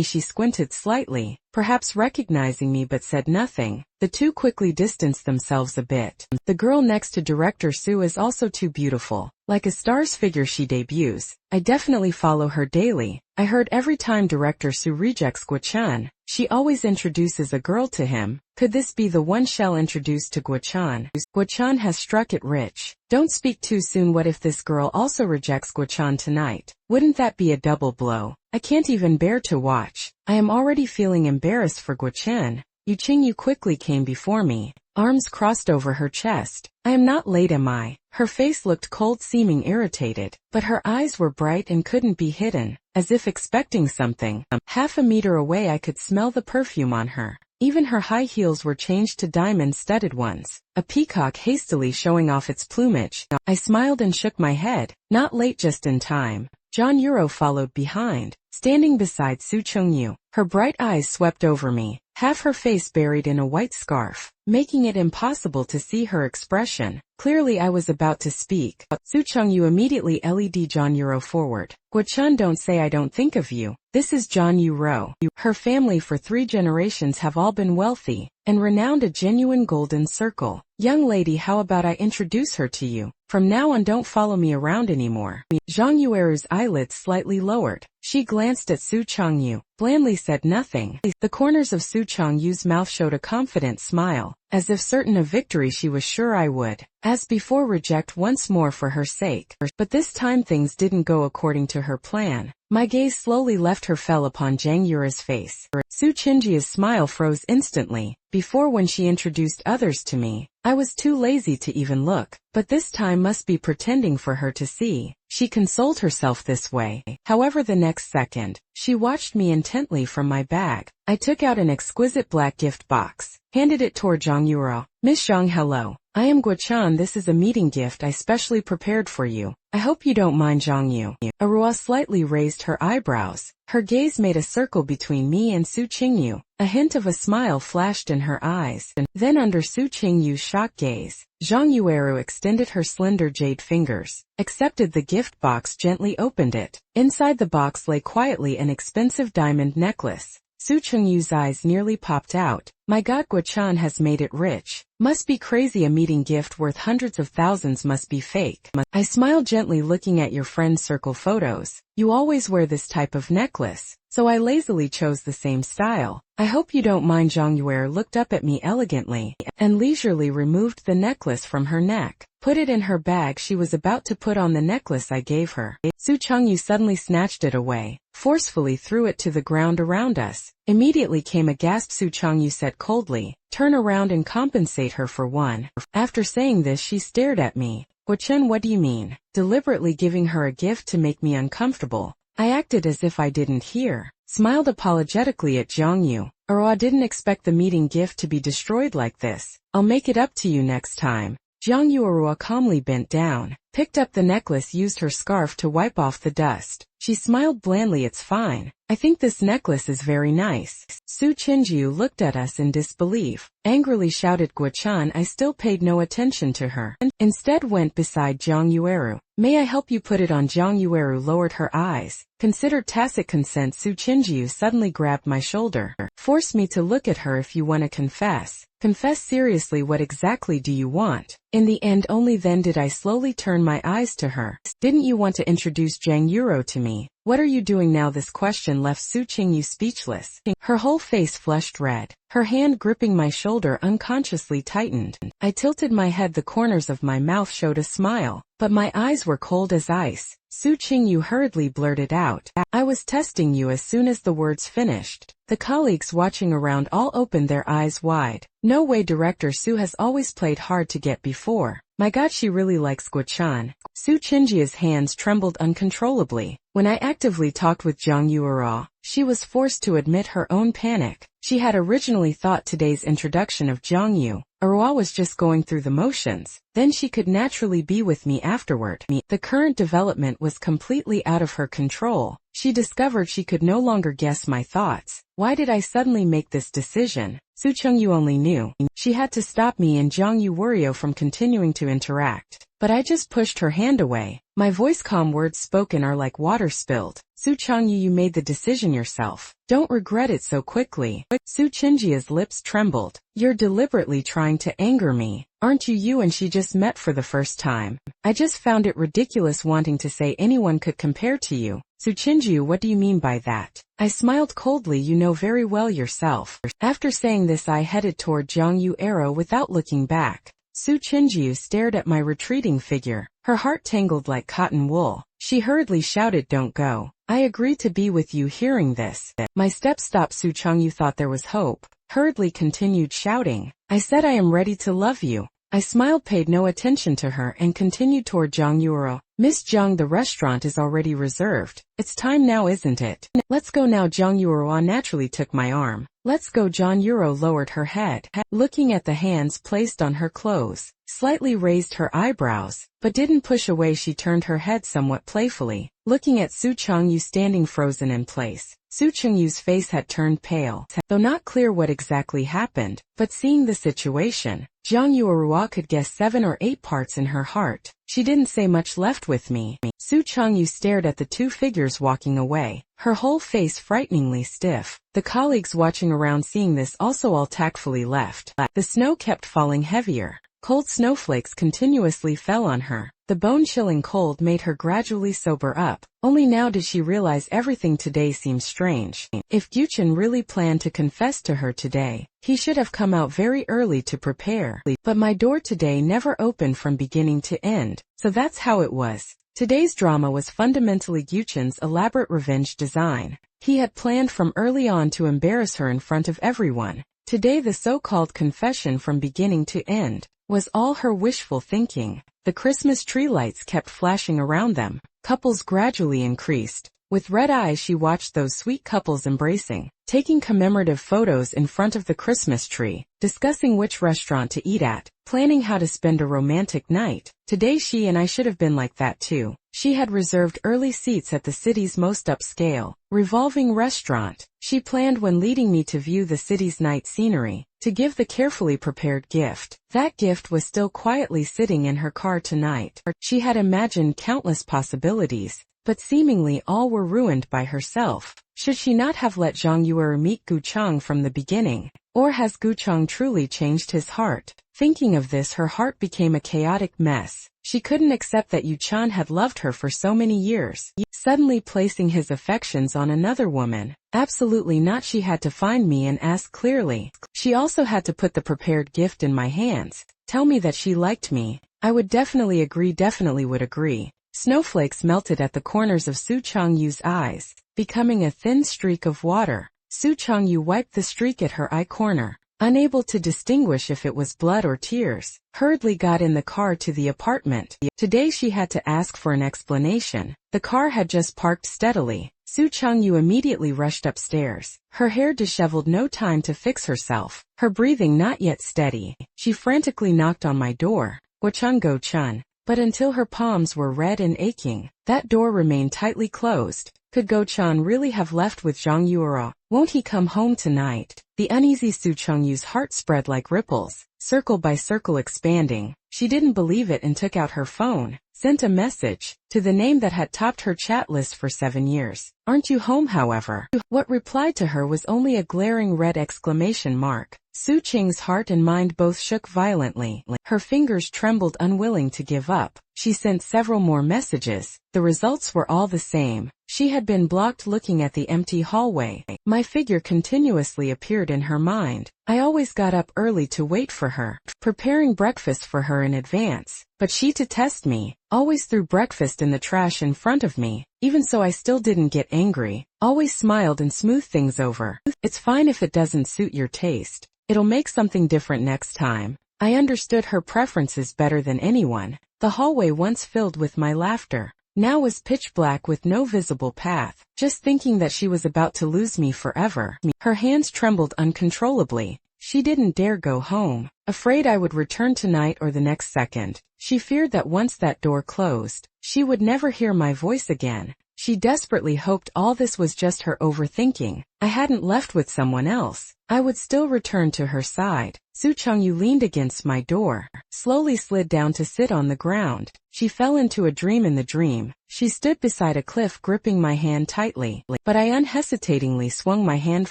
she squinted slightly, perhaps recognizing me, but said nothing. The two quickly distanced themselves a bit. The girl next to Director Su is also too beautiful. Like a star's figure she debuts. I definitely follow her daily. I heard every time Director Su rejects Guo-chan, she always introduces a girl to him. Could this be the one shell introduced to Guo-chan? Guo-chan has struck it rich. Don't speak too soon. What if this girl also rejects Guo-chan tonight? Wouldn't that be a double blow? I can't even bear to watch. I am already feeling embarrassed for Guo-chan. Yu Qingyu quickly came before me, arms crossed over her chest. I am not late, am I? Her face looked cold, seeming irritated, but her eyes were bright and couldn't be hidden, as if expecting something. Half a meter away I could smell the perfume on her. Even her high heels were changed to diamond-studded ones, a peacock hastily showing off its plumage. I smiled and shook my head. Not late, just in time. Zhang Yuro followed behind, standing beside Su Chengyu. Her bright eyes swept over me, half her face buried in a white scarf, making it impossible to see her expression. Clearly I was about to speak. Su Chengyu immediately led Zhang Yuro forward. Guo-chan, don't say I don't think of you. This is Zhang Yuro. Her family for 3 generations have all been wealthy and renowned, a genuine golden circle. Young lady, how about I introduce her to you? From now on, don't follow me around anymore. Zhang Yueru's eyelids slightly lowered. She glanced at Su Changyu, blandly said nothing. The corners of Su Changyu's mouth showed a confident smile, as if certain of victory. She was sure I would, as before, reject once more for her sake. But this time things didn't go according to her plan. My gaze slowly left her, fell upon Zhang Yura's face. Su Qingji's smile froze instantly. Before, when she introduced others to me, I was too lazy to even look, but this time must be pretending for her to see. She consoled herself this way. However, the next second, she watched me intently from my bag. I took out an exquisite black gift box, handed it toward Zhang Yuro. Miss Zhang, hello. I am Guo-chan. This is a meeting gift I specially prepared for you. I hope you don't mind, Zhang Yu. Arua slightly raised her eyebrows. Her gaze made a circle between me and Su Qingyu. A hint of a smile flashed in her eyes. Then under Su Qingyu's shocked gaze, Zhang Yueru extended her slender jade fingers, accepted the gift box, gently opened it. Inside the box lay quietly an expensive diamond necklace. Su Chengyu's eyes nearly popped out. My God, Guo-chan has made it rich. Must be crazy, a meeting gift worth hundreds of thousands must be fake. I smiled gently, looking at your friend's circle photos. You always wear this type of necklace. so I lazily chose the same style. I hope you don't mind. Zhang Yuer looked up at me elegantly and leisurely removed the necklace from her neck, put it in her bag. She was about to put on the necklace I gave her. Su Changyu suddenly snatched it away, forcefully threw it to the ground around us. Immediately came a gasp. Su Changyu said coldly, "Turn around and compensate her for one." After saying this, she stared at me. "Guochen, what do you mean?" Deliberately giving her a gift to make me uncomfortable. I acted as if I didn't hear, smiled apologetically at Zhang Yu. "I didn't expect the meeting gift to be destroyed like this. I'll make it up to you next time." Zhang Yu calmly bent down, picked up the necklace, used her scarf to wipe off the dust. She smiled blandly. "It's fine. I think this necklace is very nice." Su Qingjiu looked at us in disbelief, angrily shouted Guochen. I still paid no attention to her, and instead went beside Zhang Yueru. "May I help you put it on?" Zhang Yueru lowered her eyes, considered tacit consent. Su Qingjiu suddenly grabbed my shoulder. "Force me to look at her if you want to confess. Confess seriously. What exactly do you want?" In the end, only then did I slowly turn my eyes to her. "Didn't you want to introduce Zhang Yuro to me? What are you doing now?" This question left Su Qingyu speechless. Her whole face flushed red. Her hand gripping my shoulder unconsciously tightened. I tilted my head. The corners of my mouth showed a smile, but my eyes were cold as ice. Su Qingyu hurriedly blurted out, "I was testing you." As soon as the words finished, the colleagues watching around all opened their eyes wide. No way, Director Su has always played hard to get before. My God, she really likes Guochen. Su Qingjia's hands trembled uncontrollably. When I actively talked with Zhang Yuera, she was forced to admit her own panic. She had originally thought today's introduction of Zhang Yu Arua was just going through the motions, then she could naturally be with me afterward. The current development was completely out of her control. She discovered she could no longer guess my thoughts. Why did I suddenly make this decision? Su Chengyu only knew. She had to stop me and Zhang Yuerio from continuing to interact. But I just pushed her hand away. My voice, calm words spoken are like water spilled. Su Changyu, you made the decision yourself. Don't regret it so quickly. Su Qingjia's lips trembled. You're deliberately trying to anger me, aren't you? You and she just met for the first time. I just found it ridiculous wanting to say anyone could compare to you. Su Qingjiu, what do you mean by that? I smiled coldly. You know very well yourself. After saying this, I headed toward Zhang Yuero without looking back. Su Qingjiu stared at my retreating figure, her heart tangled like cotton wool. She hurriedly shouted, don't go. I agreed to be with you. Hearing this, my steps stopped. Su Chengyu thought there was hope, hurriedly continued shouting, I said I am ready to love you. I smiled, paid no attention to her, and continued toward Zhang Yuero. Miss Zhang, the restaurant is already reserved. It's time now, isn't it? Let's go now. Zhang Yuero naturally took my arm. Let's go. Zhang Yuero lowered her head, looking at the hands placed on her clothes, slightly raised her eyebrows, but didn't push away. She turned her head somewhat playfully, looking at Su Chengyu standing frozen in place. Su Chengyu's face had turned pale, though not clear what exactly happened, but seeing the situation, Zhang Yuerua could guess 7 or 8 parts in her heart. She didn't say much. Left with me. Su Chengyu stared at the two figures walking away, her whole face frighteningly stiff. The colleagues watching around seeing this also all tactfully left. The snow kept falling heavier. Cold snowflakes continuously fell on her. The bone-chilling cold made her gradually sober up. Only now did she realize everything today seemed strange. If Guchen really planned to confess to her today, he should have come out very early to prepare. But my door today never opened from beginning to end, so that's how it was. Today's drama was fundamentally Guchen's elaborate revenge design. He had planned from early on to embarrass her in front of everyone. Today the so-called confession from beginning to end was all her wishful thinking. The Christmas tree lights kept flashing around them. Couples gradually increased. With red eyes she watched those sweet couples embracing, taking commemorative photos in front of the Christmas tree, discussing which restaurant to eat at, planning how to spend a romantic night. Today she and I should have been like that too. She had reserved early seats at the city's most upscale, revolving restaurant. She planned when leading me to view the city's night scenery, to give the carefully prepared gift. That gift was still quietly sitting in her car tonight. She had imagined countless possibilities, but seemingly all were ruined by herself. Should she not have let Zhang Yuer meet Gu Chang from the beginning? Or has Gu Chang truly changed his heart? Thinking of this, her heart became a chaotic mess. She couldn't accept that Yu Chan had loved her for so many years, suddenly placing his affections on another woman. Absolutely not. She had to find me and ask clearly. She also had to put the prepared gift in my hands, tell me that she liked me. I would definitely agree, definitely would agree. Snowflakes melted at the corners of Su Changyu's eyes, becoming a thin streak of water. Su Changyu wiped the streak at her eye corner, unable to distinguish if it was blood or tears, hurriedly got in the car to the apartment. Today she had to ask for an explanation. The car had just parked steadily. Su Changyu immediately rushed upstairs, her hair disheveled, no time to fix herself, her breathing not yet steady. She frantically knocked on my door. Go-chun, Go-chun. But until her palms were red and aching, that door remained tightly closed. Could Go-chan really have left with Zhang Yuera? Won't he come home tonight? The uneasy Su Changyu's heart spread like ripples, circle by circle expanding. She didn't believe it and took out her phone, sent a message, to the name that had topped her chat list for 7 years. Aren't you home, however? What replied to her was only a glaring red exclamation mark. Su Qing's heart and mind both shook violently. Her fingers trembled, unwilling to give up. She sent several more messages. The results were all the same. She had been blocked. Looking at the empty hallway, my figure continuously appeared in her mind. I always got up early to wait for her, preparing breakfast for her in advance. But she, to test me, always threw breakfast in the trash in front of me. Even so, I still didn't get angry, always smiled and smoothed things over. It's fine if it doesn't suit your taste. It'll make something different next time. I understood her preferences better than anyone. The hallway, once filled with my laughter, now was pitch black with no visible path. Just thinking that she was about to lose me forever. Her hands trembled uncontrollably. She didn't dare go home, afraid I would return tonight or the next second. She feared that once that door closed, she would never hear my voice again. She desperately hoped all this was just her overthinking. I hadn't left with someone else. I would still return to her side. Su Changyu leaned against my door, slowly slid down to sit on the ground. She fell into a dream. In the dream, she stood beside a cliff, gripping my hand tightly, but I unhesitatingly swung my hand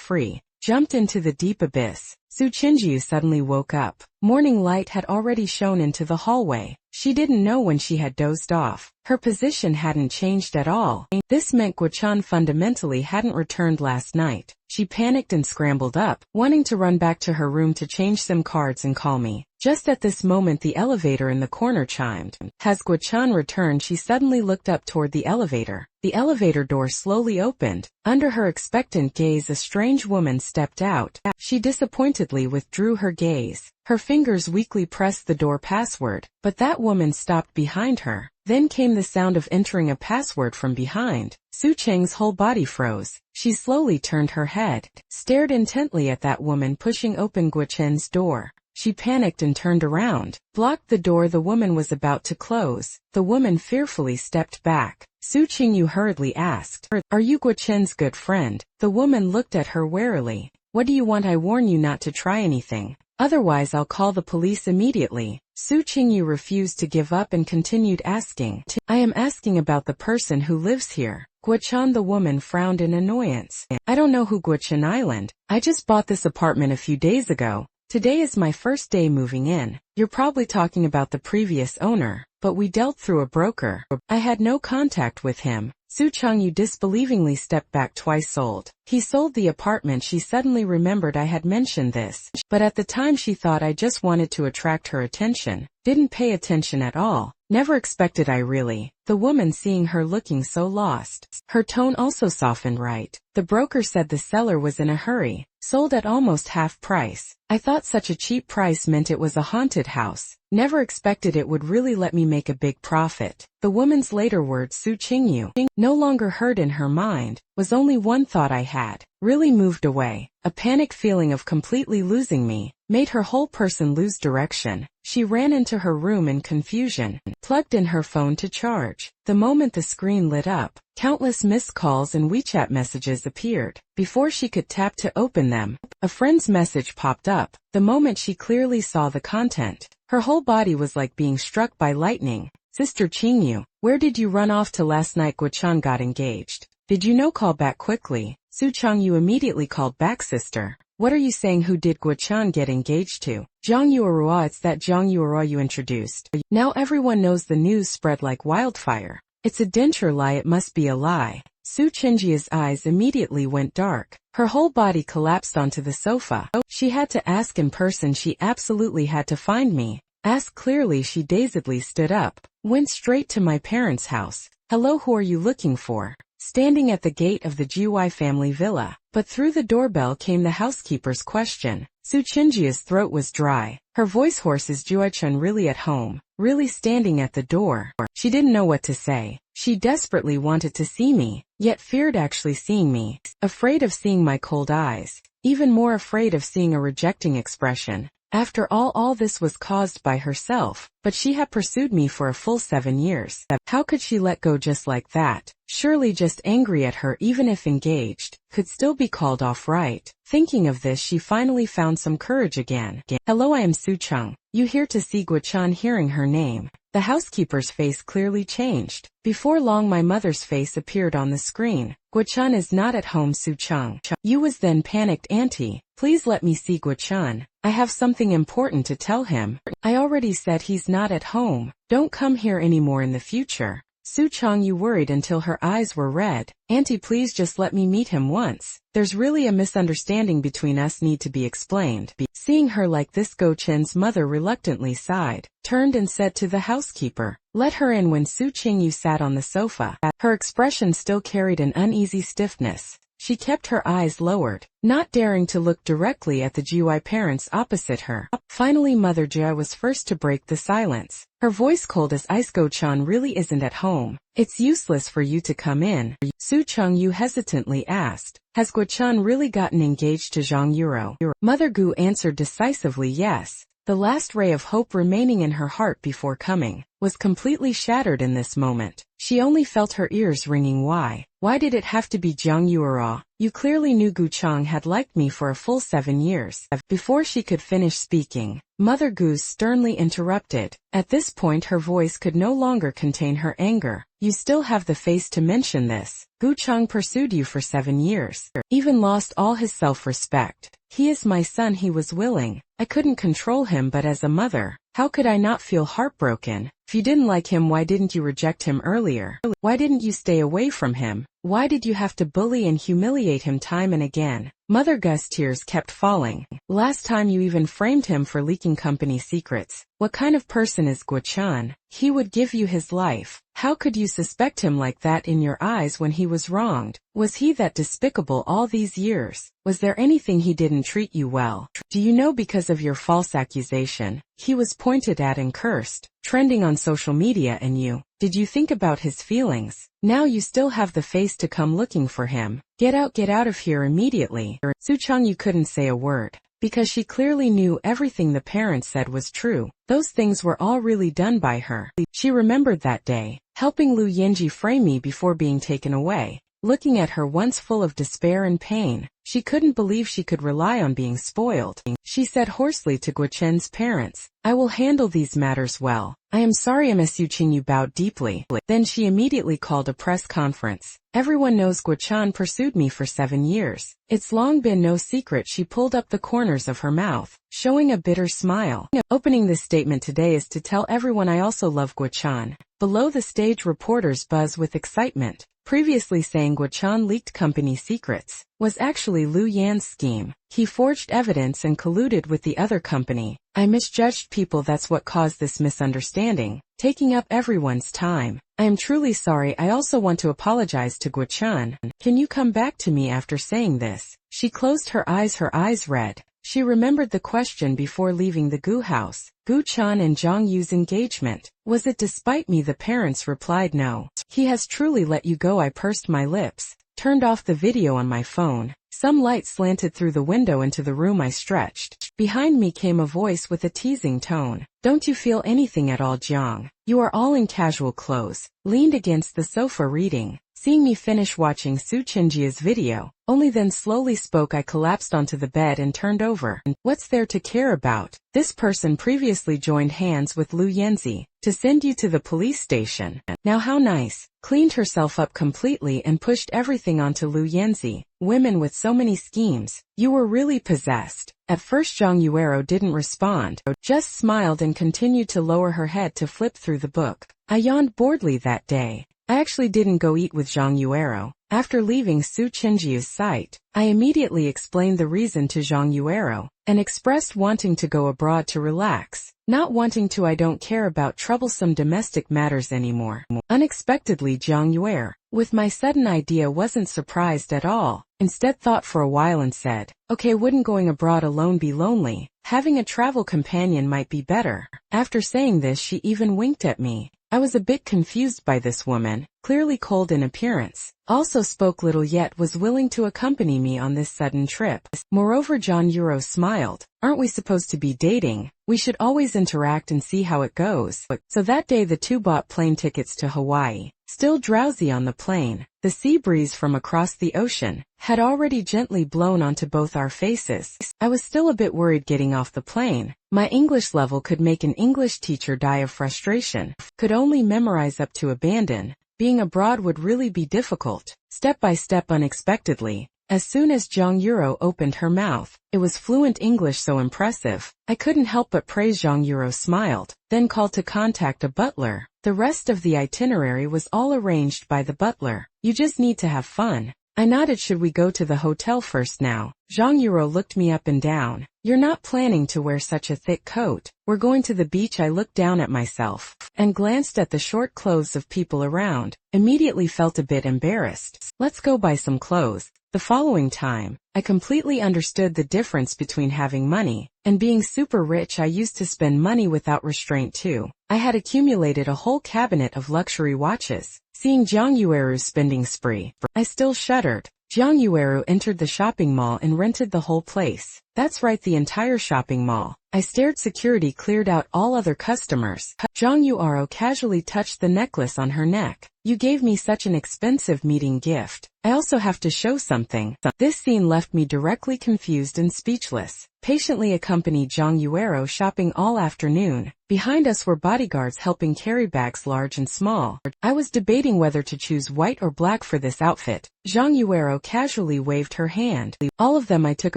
free, jumped into the deep abyss. Su Qingyu suddenly woke up. Morning light had already shone into the hallway. She didn't know when she had dozed off. Her position hadn't changed at all. This meant Guo-chan fundamentally hadn't returned last night. She panicked and scrambled up, wanting to run back to her room to change SIM cards and call me. Just at this moment, the elevator in the corner chimed. Has Guo-chan returned? She suddenly looked up toward the elevator. The elevator door slowly opened. Under her expectant gaze, a strange woman stepped out. She disappointedly withdrew her gaze. Her fingers weakly pressed the door password, but that woman stopped behind her. Then came the sound of entering a password from behind. Su Cheng's whole body froze. She slowly turned her head, stared intently at that woman pushing open Guo-chen's door. She panicked and turned around, blocked the door the woman was about to close. The woman fearfully stepped back. Su Qingyu hurriedly asked, "Are you Guo-chen's good friend?" The woman looked at her warily. "What do you want? I warn you not to try anything. Otherwise I'll call the police immediately." Su Qingyu refused to give up and continued asking, "I am asking about the person who lives here." Guo-chan, the woman frowned in annoyance. "I don't know who Guo-chan Island. I just bought this apartment a few days ago. Today is my first day moving in. You're probably talking about the previous owner, but we dealt through a broker. I had no contact with him." Su Changyu disbelievingly stepped back. "Twice sold. He sold the apartment." She suddenly remembered I had mentioned this, but at the time she thought I just wanted to attract her attention. Didn't pay attention at all. Never expected I really. The woman, seeing her looking so lost, her tone also softened. "Right. The broker said the seller was in a hurry. Sold at almost half price. I thought such a cheap price meant it was a haunted house. Never expected it would really let me make a big profit." The woman's later words, Su Qingyu, no longer heard in her mind, was only one thought I had, really moved away. A panic feeling of completely losing me made her whole person lose direction. She ran into her room in confusion, plugged in her phone to charge. The moment the screen lit up, countless missed calls and WeChat messages appeared. Before she could tap to open them, a friend's message popped up. The moment she clearly saw the content, her whole body was like being struck by lightning. "Sister Qingyu, where did you run off to last night? Guo-chan got engaged. Did you know? Call back quickly." Su Changyu immediately called back. "Sister, what are you saying? Who did Guo-chan get engaged to?" "Zhang Yuerua. It's that Zhang Yuerua you introduced." Now everyone knows. The news spread like wildfire. It's a denture lie, it must be a lie. Su Chenjia's eyes immediately went dark. Her whole body collapsed onto the sofa. She had to ask in person, she absolutely had to find me. Ask clearly, she dazedly stood up. Went straight to my parents' house. Hello, who are you looking for? Standing at the gate of the Jiwai family villa. But through the doorbell came the housekeeper's question. Su Chenjia's throat was dry. Her voice hoarse. Is Juai-chun really at home? Really standing at the door? She didn't know what to say. She desperately wanted to see me, yet feared actually seeing me. Afraid of seeing my cold eyes. Even more afraid of seeing a rejecting expression. After all this was caused by herself, but she had pursued me for a full 7 years. How could she let go just like that? Surely just angry at her, even if engaged, could still be called off, right? Thinking of this, she finally found some courage again. Hello, I am Su Chung. You here to see Guo-chan? Hearing her name, the housekeeper's face clearly changed. Before long my mother's face appeared on the screen. Guo-chan is not at home, Su Chung. You was then panicked, Auntie. Please let me see Guo-chan. I have something important to tell him. I already said he's not at home. Don't come here anymore in the future. Su Chung, you worried until her eyes were red. Auntie, please just let me meet him once. There's really a misunderstanding between us, need to be explained. Seeing her like this, Go-chen's mother reluctantly sighed, turned and said to the housekeeper, let her in. When Su Chingyu sat on the sofa, her expression still carried an uneasy stiffness. She kept her eyes lowered, not daring to look directly at the Jiwai parents opposite her. Finally Mother Jia was first to break the silence. Her voice cold as ice. Go-chan really isn't at home. It's useless for you to come in. Su Chengyu hesitantly asked, has Guo-chan really gotten engaged to Zhang Yuro? Mother Gu answered decisively yes. The last ray of hope remaining in her heart before coming was completely shattered in this moment. She only felt her ears ringing. Why did it have to be Zhang Yuro? You clearly knew Gu-chang had liked me for a full 7 years. Before she could finish speaking, Mother Gu sternly interrupted. At this point her voice could no longer contain her anger. You still have the face to mention this. Gu-chang pursued you for 7 years. Even lost all his self-respect. He is my son, he was willing. I couldn't control him, but as a mother, how could I not feel heartbroken? If you didn't like him, why didn't you reject him earlier? Why didn't you stay away from him? Why did you have to bully and humiliate him time and again? Mother Gu's tears kept falling. Last time you even framed him for leaking company secrets. What kind of person is Guo-chan? He would give you his life. How could you suspect him like that in your eyes when he was wronged? Was he that despicable all these years? Was there anything he didn't treat you well? Do you know, because of your false accusation, he was pointed at and cursed, trending on social media, and did you think about his feelings? Now you still have the face to come looking for him. Get out of here immediately. Su Chengyu couldn't say a word, because she clearly knew everything the parents said was true. Those things were all really done by her. She remembered that day, helping Lu Yenji frame me before being taken away. Looking at her once full of despair and pain, she couldn't believe she could rely on being spoiled. She said hoarsely to Guo-chen's parents, I will handle these matters well. I am sorry. Ms. Su Chingyu bowed deeply. Then she immediately called a press conference. Everyone knows Guo-chan pursued me for 7 years. It's long been no secret. She pulled up the corners of her mouth, showing a bitter smile. Opening this statement today is to tell everyone I also love Guo-chan. Below the stage reporters buzz with excitement. Previously saying Guo-chan leaked company secrets was actually Lu Yan's scheme. He forged evidence and colluded with the other company. I misjudged people, that's what caused this misunderstanding, taking up everyone's time. I am truly sorry. I also want to apologize to Guo-chan. Can you come back to me after saying this? She closed her eyes red. She remembered the question before leaving the Gu house. Gu-chan and Zhang Yu's engagement. Was it despite me? The parents replied no. He has truly let you go. I pursed my lips, turned off the video on my phone. Some light slanted through the window into the room. I stretched. Behind me came a voice with a teasing tone. Don't you feel anything at all, Jiang? You are all in casual clothes. Leaned against the sofa reading. Seeing me finish watching Su Chenjia's video, only then slowly spoke. I collapsed onto the bed and turned over. What's there to care about? This person previously joined hands with Lu Yenzi to send you to the police station. Now how nice. Cleaned herself up completely and pushed everything onto Lu Yenzi. Women with so many schemes. You were really possessed. At first Zhang Yuero didn't respond, just smiled and continued to lower her head to flip through the book. I yawned boredly that day. I actually didn't go eat with Zhang Yuero. After leaving Su Qingjiu's site, I immediately explained the reason to Zhang Yuero, and expressed wanting to go abroad to relax. Not wanting to, I don't care about troublesome domestic matters anymore. Unexpectedly, Zhang Yuer, with my sudden idea, wasn't surprised at all. Instead thought for a while and said, okay, wouldn't going abroad alone be lonely? Having a travel companion might be better. After saying this, she even winked at me. I was a bit confused by this woman, clearly cold in appearance, also spoke little yet was willing to accompany me on this sudden trip. Moreover, Zhang Yuero smiled. Aren't we supposed to be dating? We should always interact and see how it goes. So that day the two bought plane tickets to Hawaii. Still drowsy on the plane, the sea breeze from across the ocean had already gently blown onto both our faces. I was still a bit worried getting off the plane. My English level could make an English teacher die of frustration. Could only memorize up to abandon. Being abroad would really be difficult. Step by step, unexpectedly, as soon as Zhang Yuero opened her mouth, it was fluent English, so impressive. I couldn't help but praise. Zhang Yuero smiled, then called to contact a butler. The rest of the itinerary was all arranged by the butler. You just need to have fun. I nodded. Should we go to the hotel first now? Zhang Yuero looked me up and down. You're not planning to wear such a thick coat. We're going to the beach. I looked down at myself and glanced at the short clothes of people around. Immediately felt a bit embarrassed. Let's go buy some clothes. The following time, I completely understood the difference between having money and being super rich. I used to spend money without restraint too. I had accumulated a whole cabinet of luxury watches. Seeing Zhang Yueru's spending spree, I still shuddered. Zhang Yueru entered the shopping mall and rented the whole place. That's right, the entire shopping mall. I stared. Security cleared out all other customers. Zhang Yuero casually touched the necklace on her neck. You gave me such an expensive meeting gift. I also have to show something. This scene left me directly confused and speechless. Patiently accompanied Zhang Yuero shopping all afternoon. Behind us were bodyguards helping carry bags large and small. I was debating whether to choose white or black for this outfit. Zhang Yuero casually waved her hand. All of them. I took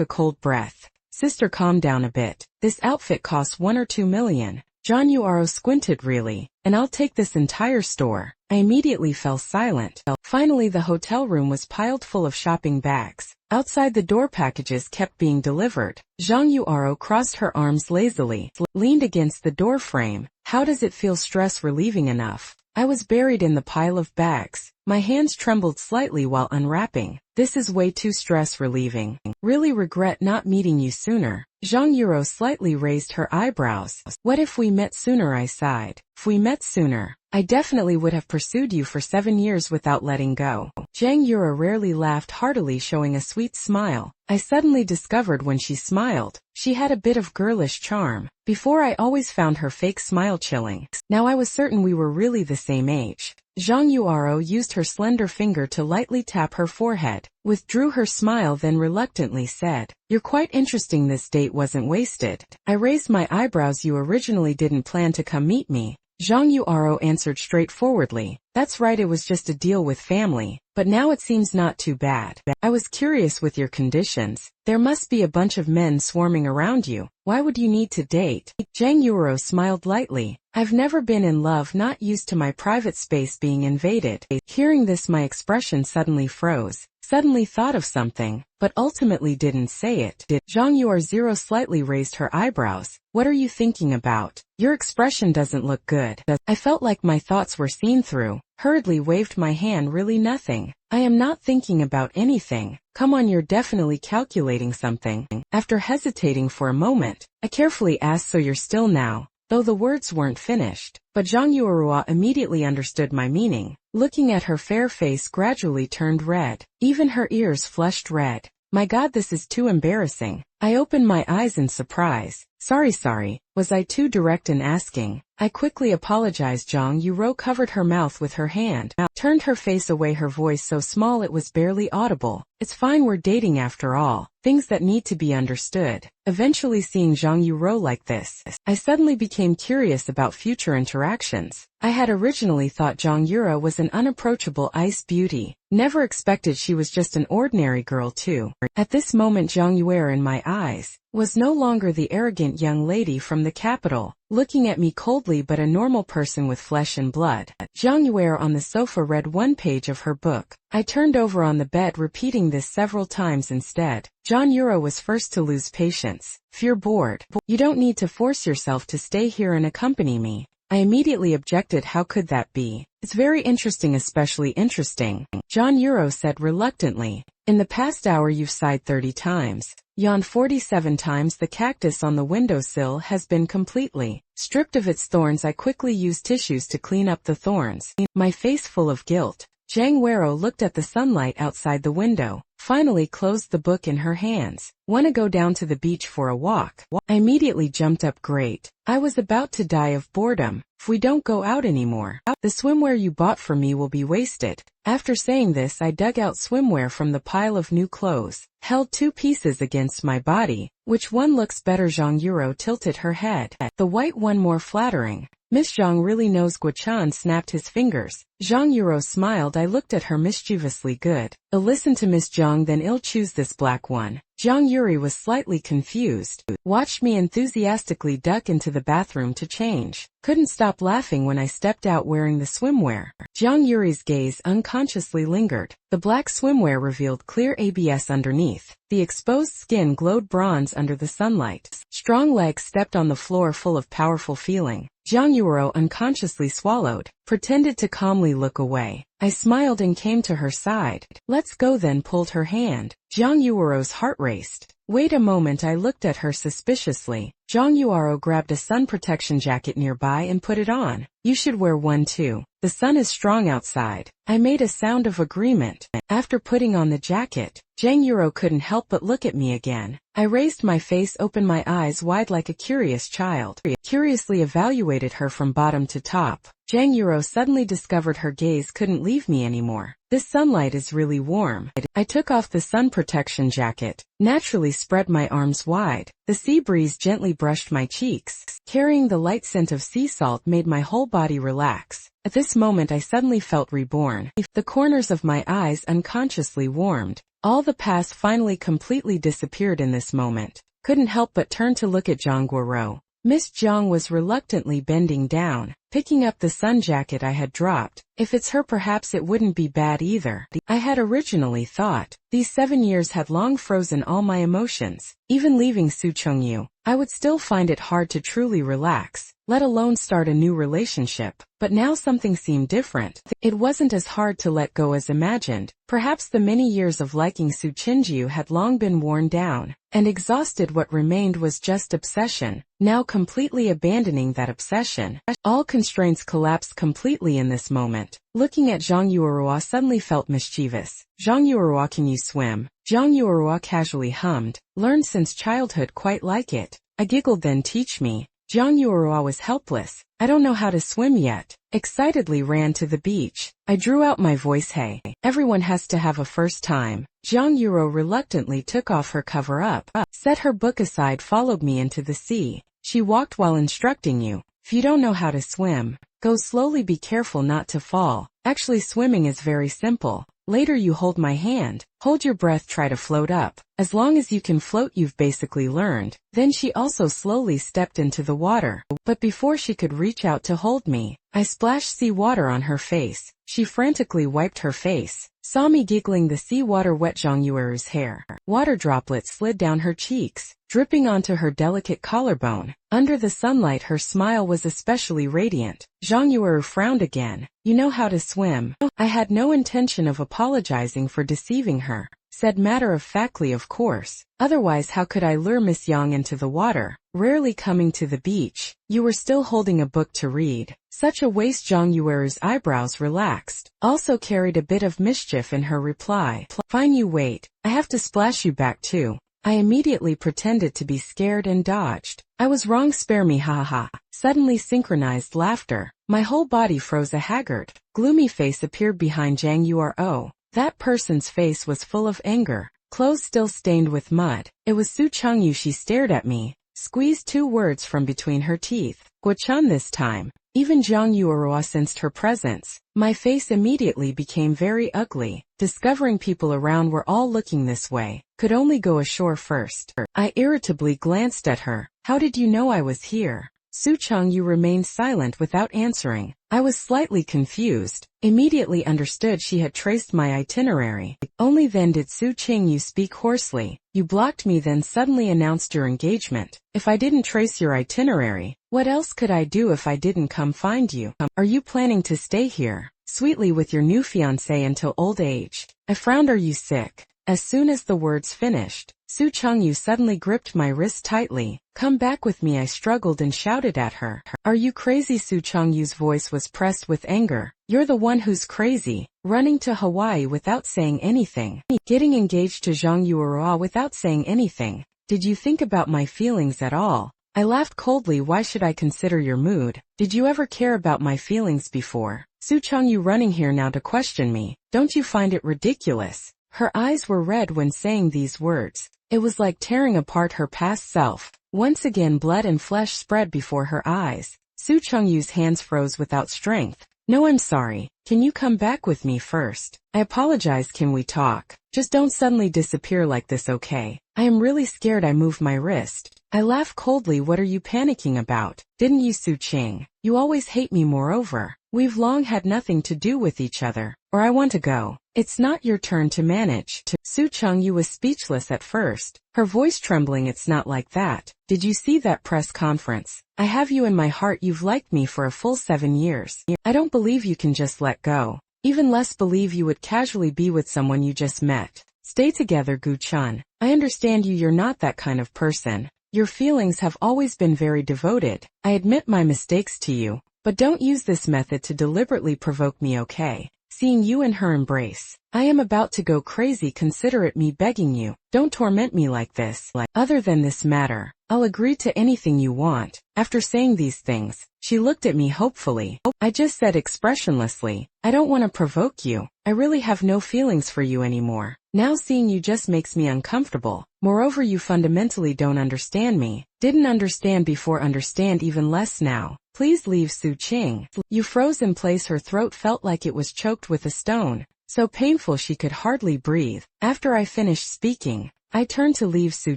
a cold breath. Sister, calm down a bit. This outfit costs 1 or 2 million. Zhang Yuero squinted. Really? And I'll take this entire store. I immediately fell silent. Finally, the hotel room was piled full of shopping bags. Outside the door, packages kept being delivered. Zhang Yuero crossed her arms lazily, leaned against the door frame. How does it feel? Stress relieving enough. I was buried in the pile of bags. My hands trembled slightly while unwrapping. This is way too stress relieving. Really regret not meeting you sooner. Zhang Yuero slightly raised her eyebrows. What if we met sooner? I sighed. If we met sooner, I definitely would have pursued you for 7 years without letting go. Zhang Yuero rarely laughed heartily, showing a sweet smile. I suddenly discovered when she smiled, she had a bit of girlish charm. Before, I always found her fake smile chilling. Now I was certain we were really the same age. Zhang Yuero used her slender finger to lightly tap her forehead, withdrew her smile, then reluctantly said, "You're quite interesting. This date wasn't wasted." I raised my eyebrows. You originally didn't plan to come meet me. Zhang Yuero answered straightforwardly. That's right, it was just a deal with family, but now it seems not too bad. I was curious with your conditions. There must be a bunch of men swarming around you. Why would you need to date? Zhang Yuero smiled lightly. I've never been in love, not used to my private space being invaded. Hearing this, my expression suddenly froze. Suddenly thought of something, but ultimately didn't say it. Zhang Yuero slightly raised her eyebrows. What are you thinking about? Your expression doesn't look good. I felt like my thoughts were seen through. Hurriedly waved my hand. Really nothing. I am not thinking about anything. Come on, you're definitely calculating something. After hesitating for a moment, I carefully asked, so you're still now? Though the words weren't finished, but Zhang Yuero immediately understood my meaning. Looking at her fair face gradually turned red. Even her ears flushed red. My God, this is too embarrassing. I opened my eyes in surprise. Sorry. Was I too direct in asking? I quickly apologized. Zhang Yuero covered her mouth with her hand, turned her face away, her voice so small it was barely audible. It's fine, we're dating after all. Things that need to be understood. Eventually, seeing Zhang Yuero like this, I suddenly became curious about future interactions. I had originally thought Zhang Yuero was an unapproachable ice beauty. Never expected she was just an ordinary girl too. At this moment, Zhang Yuero in my eyes was no longer the arrogant young lady from the capital, looking at me coldly but a normal person with flesh and blood. Zhang Yuer on the sofa read one page of her book. I turned over on the bed repeating this several times instead. Zhang Yuer was first to lose patience. If you're bored, you don't need to force yourself to stay here and accompany me. I immediately objected. How could that be? It's very interesting, especially interesting. Zhang Yuer said reluctantly. In the past hour you've sighed 30 times. Yawned 47 times. The cactus on the windowsill has been completely stripped of its thorns. I quickly used tissues to clean up the thorns, my face full of guilt. Zhang Yuer looked at the sunlight outside the window, finally closed the book in her hands. "Wanna go down to the beach for a walk?" I immediately jumped up. Great. I was about to die of boredom. If we don't go out anymore, the swimwear you bought for me will be wasted. After saying this, I dug out swimwear from the pile of new clothes, held two pieces against my body. Which one looks better? Zhang Yuer tilted her head. The white one more flattering. Miss Zhang really knows. Guo-chan snapped his fingers. Zhang Yuer smiled. I looked at her mischievously. Good. I'll listen to Miss Zhang, then I'll choose this black one. Zhang Yuer was slightly confused. Watched me enthusiastically duck into the bathroom to change. Couldn't stop laughing when I stepped out wearing the swimwear. Zhang Yuer's gaze unconsciously lingered. The black swimwear revealed clear abs underneath. The exposed skin glowed bronze under the sunlight. Strong legs stepped on the floor full of powerful feeling. Zhang Yuer unconsciously swallowed, pretended to calmly look away. I smiled and came to her side. Let's go then. Pulled her hand. Zhang Yuer's heart raced. Wait a moment. I looked at her suspiciously. Zhang Yuer grabbed a sun protection jacket nearby and put it on. You should wear one too. The sun is strong outside. I made a sound of agreement. After putting on the jacket, Zhang Yuer couldn't help but look at me again. I raised my face, opened my eyes wide like a curious child. Curiously evaluated her from bottom to top. Zhang Yuer suddenly discovered her gaze couldn't leave me anymore. This sunlight is really warm. I took off the sun protection jacket, naturally spread my arms wide. The sea breeze gently brushed my cheeks. Carrying the light scent of sea salt made my whole body relax. At this moment I suddenly felt reborn. The corners of my eyes unconsciously warmed. All the past finally completely disappeared in this moment. Couldn't help but turn to look at Zhang Yuer. Miss Zhang was reluctantly bending down, picking up the sun jacket I had dropped. If it's her, perhaps it wouldn't be bad either. I had originally thought. These 7 years had long frozen all my emotions. Even leaving Su Chongyu, I would still find it hard to truly relax, let alone start a new relationship. But now something seemed different. It wasn't as hard to let go as imagined. Perhaps the many years of liking Su Chinju had long been worn down and exhausted. What remained was just obsession. Now completely abandoning that obsession, all constraints collapsed completely in this moment. Looking at Zhang Yuer suddenly felt mischievous. Zhang Yuer, can you swim? Zhang Yuer casually hummed. Learned since childhood, quite like it. I giggled. Then teach me. Zhang Yuer was helpless. I don't know how to swim yet. Excitedly ran to the beach. I drew out my voice. Hey, everyone has to have a first time. Zhang Yuer reluctantly took off her cover-up, set her book aside, followed me into the sea. She walked while instructing you. If you don't know how to swim, go slowly, be careful not to fall. Actually, swimming is very simple. Later you hold my hand, hold your breath, try to float up. As long as you can float, you've basically learned. Then she also slowly stepped into the water. But before she could reach out to hold me, I splashed seawater on her face. She frantically wiped her face, saw me giggling. The seawater wet Zhang Yuer's hair. Water droplets slid down her cheeks, dripping onto her delicate collarbone. Under the sunlight her smile was especially radiant. Zhang Yuer frowned again. You know how to swim? I had no intention of apologizing for deceiving her. Said matter-of-factly, of course. Otherwise how could I lure Miss Yang into the water? Rarely coming to the beach. You were still holding a book to read. Such a waste. Zhang Yuer's eyebrows relaxed. Also carried a bit of mischief in her reply. Fine, you wait. I have to splash you back too. I immediately pretended to be scared and dodged. I was wrong, spare me, ha ha ha. Suddenly synchronized laughter. My whole body froze. A haggard, gloomy face appeared behind Zhang Yuer. That person's face was full of anger, clothes still stained with mud. It was Su Chongyu. She stared at me, squeezed 2 words from between her teeth. Guo-chan this time. Even Zhang Yuerua sensed her presence. My face immediately became very ugly. Discovering people around were all looking this way. Could only go ashore first. I irritably glanced at her. How did you know I was here? Su Changyu remained silent without answering. I was slightly confused. Immediately understood she had traced my itinerary. Only then did Su Changyu speak hoarsely. You blocked me then suddenly announced your engagement. If I didn't trace your itinerary, what else could I do if I didn't come find you? Are you planning to stay here, sweetly with your new fiancé until old age? I frowned. Are you sick? As soon as the words finished, Su Changyu suddenly gripped my wrist tightly. Come back with me, I struggled and shouted at her. Are you crazy? Su Changyu's voice was pressed with anger. You're the one who's crazy. Running to Hawaii without saying anything. Getting engaged to Zhang Yuerua without saying anything. Did you think about my feelings at all? I laughed coldly. Why should I consider your mood? Did you ever care about my feelings before? Su Changyu running here now to question me. Don't you find it ridiculous? Her eyes were red when saying these words. It was like tearing apart her past self. Once again blood and flesh spread before her eyes. Su Changyu's hands froze without strength. No, I'm sorry. Can you come back with me first? I apologize. Can we talk? Just don't suddenly disappear like this, okay? I am really scared. I moved my wrist. I laughed coldly. What are you panicking about? Didn't you, Su Ching? You always hate me. Moreover, we've long had nothing to do with each other. Or I want to go. It's not your turn to manage. Su Changyu was speechless at first, her voice trembling. It's not like that. Did you see that press conference? I have you in my heart. You've liked me for a full 7 years. I don't believe you can just let go. Even less believe you would casually be with someone you just met. Stay together, Gu Chun. I understand you. You're not that kind of person. Your feelings have always been very devoted. I admit my mistakes to you, but don't use this method to deliberately provoke me, okay? Seeing you and her embrace, I am about to go crazy. Consider it me begging you. Don't torment me like this. Other than this matter, I'll agree to anything you want. After saying these things, she looked at me hopefully. I just said expressionlessly, I don't want to provoke you. I really have no feelings for you anymore. Now seeing you just makes me uncomfortable. Moreover, you fundamentally don't understand me. Didn't understand before, understand even less now. Please leave, Su Ching. You froze in place. Her throat felt like it was choked with a stone, so painful she could hardly breathe. After I finished speaking, I turned to leave Su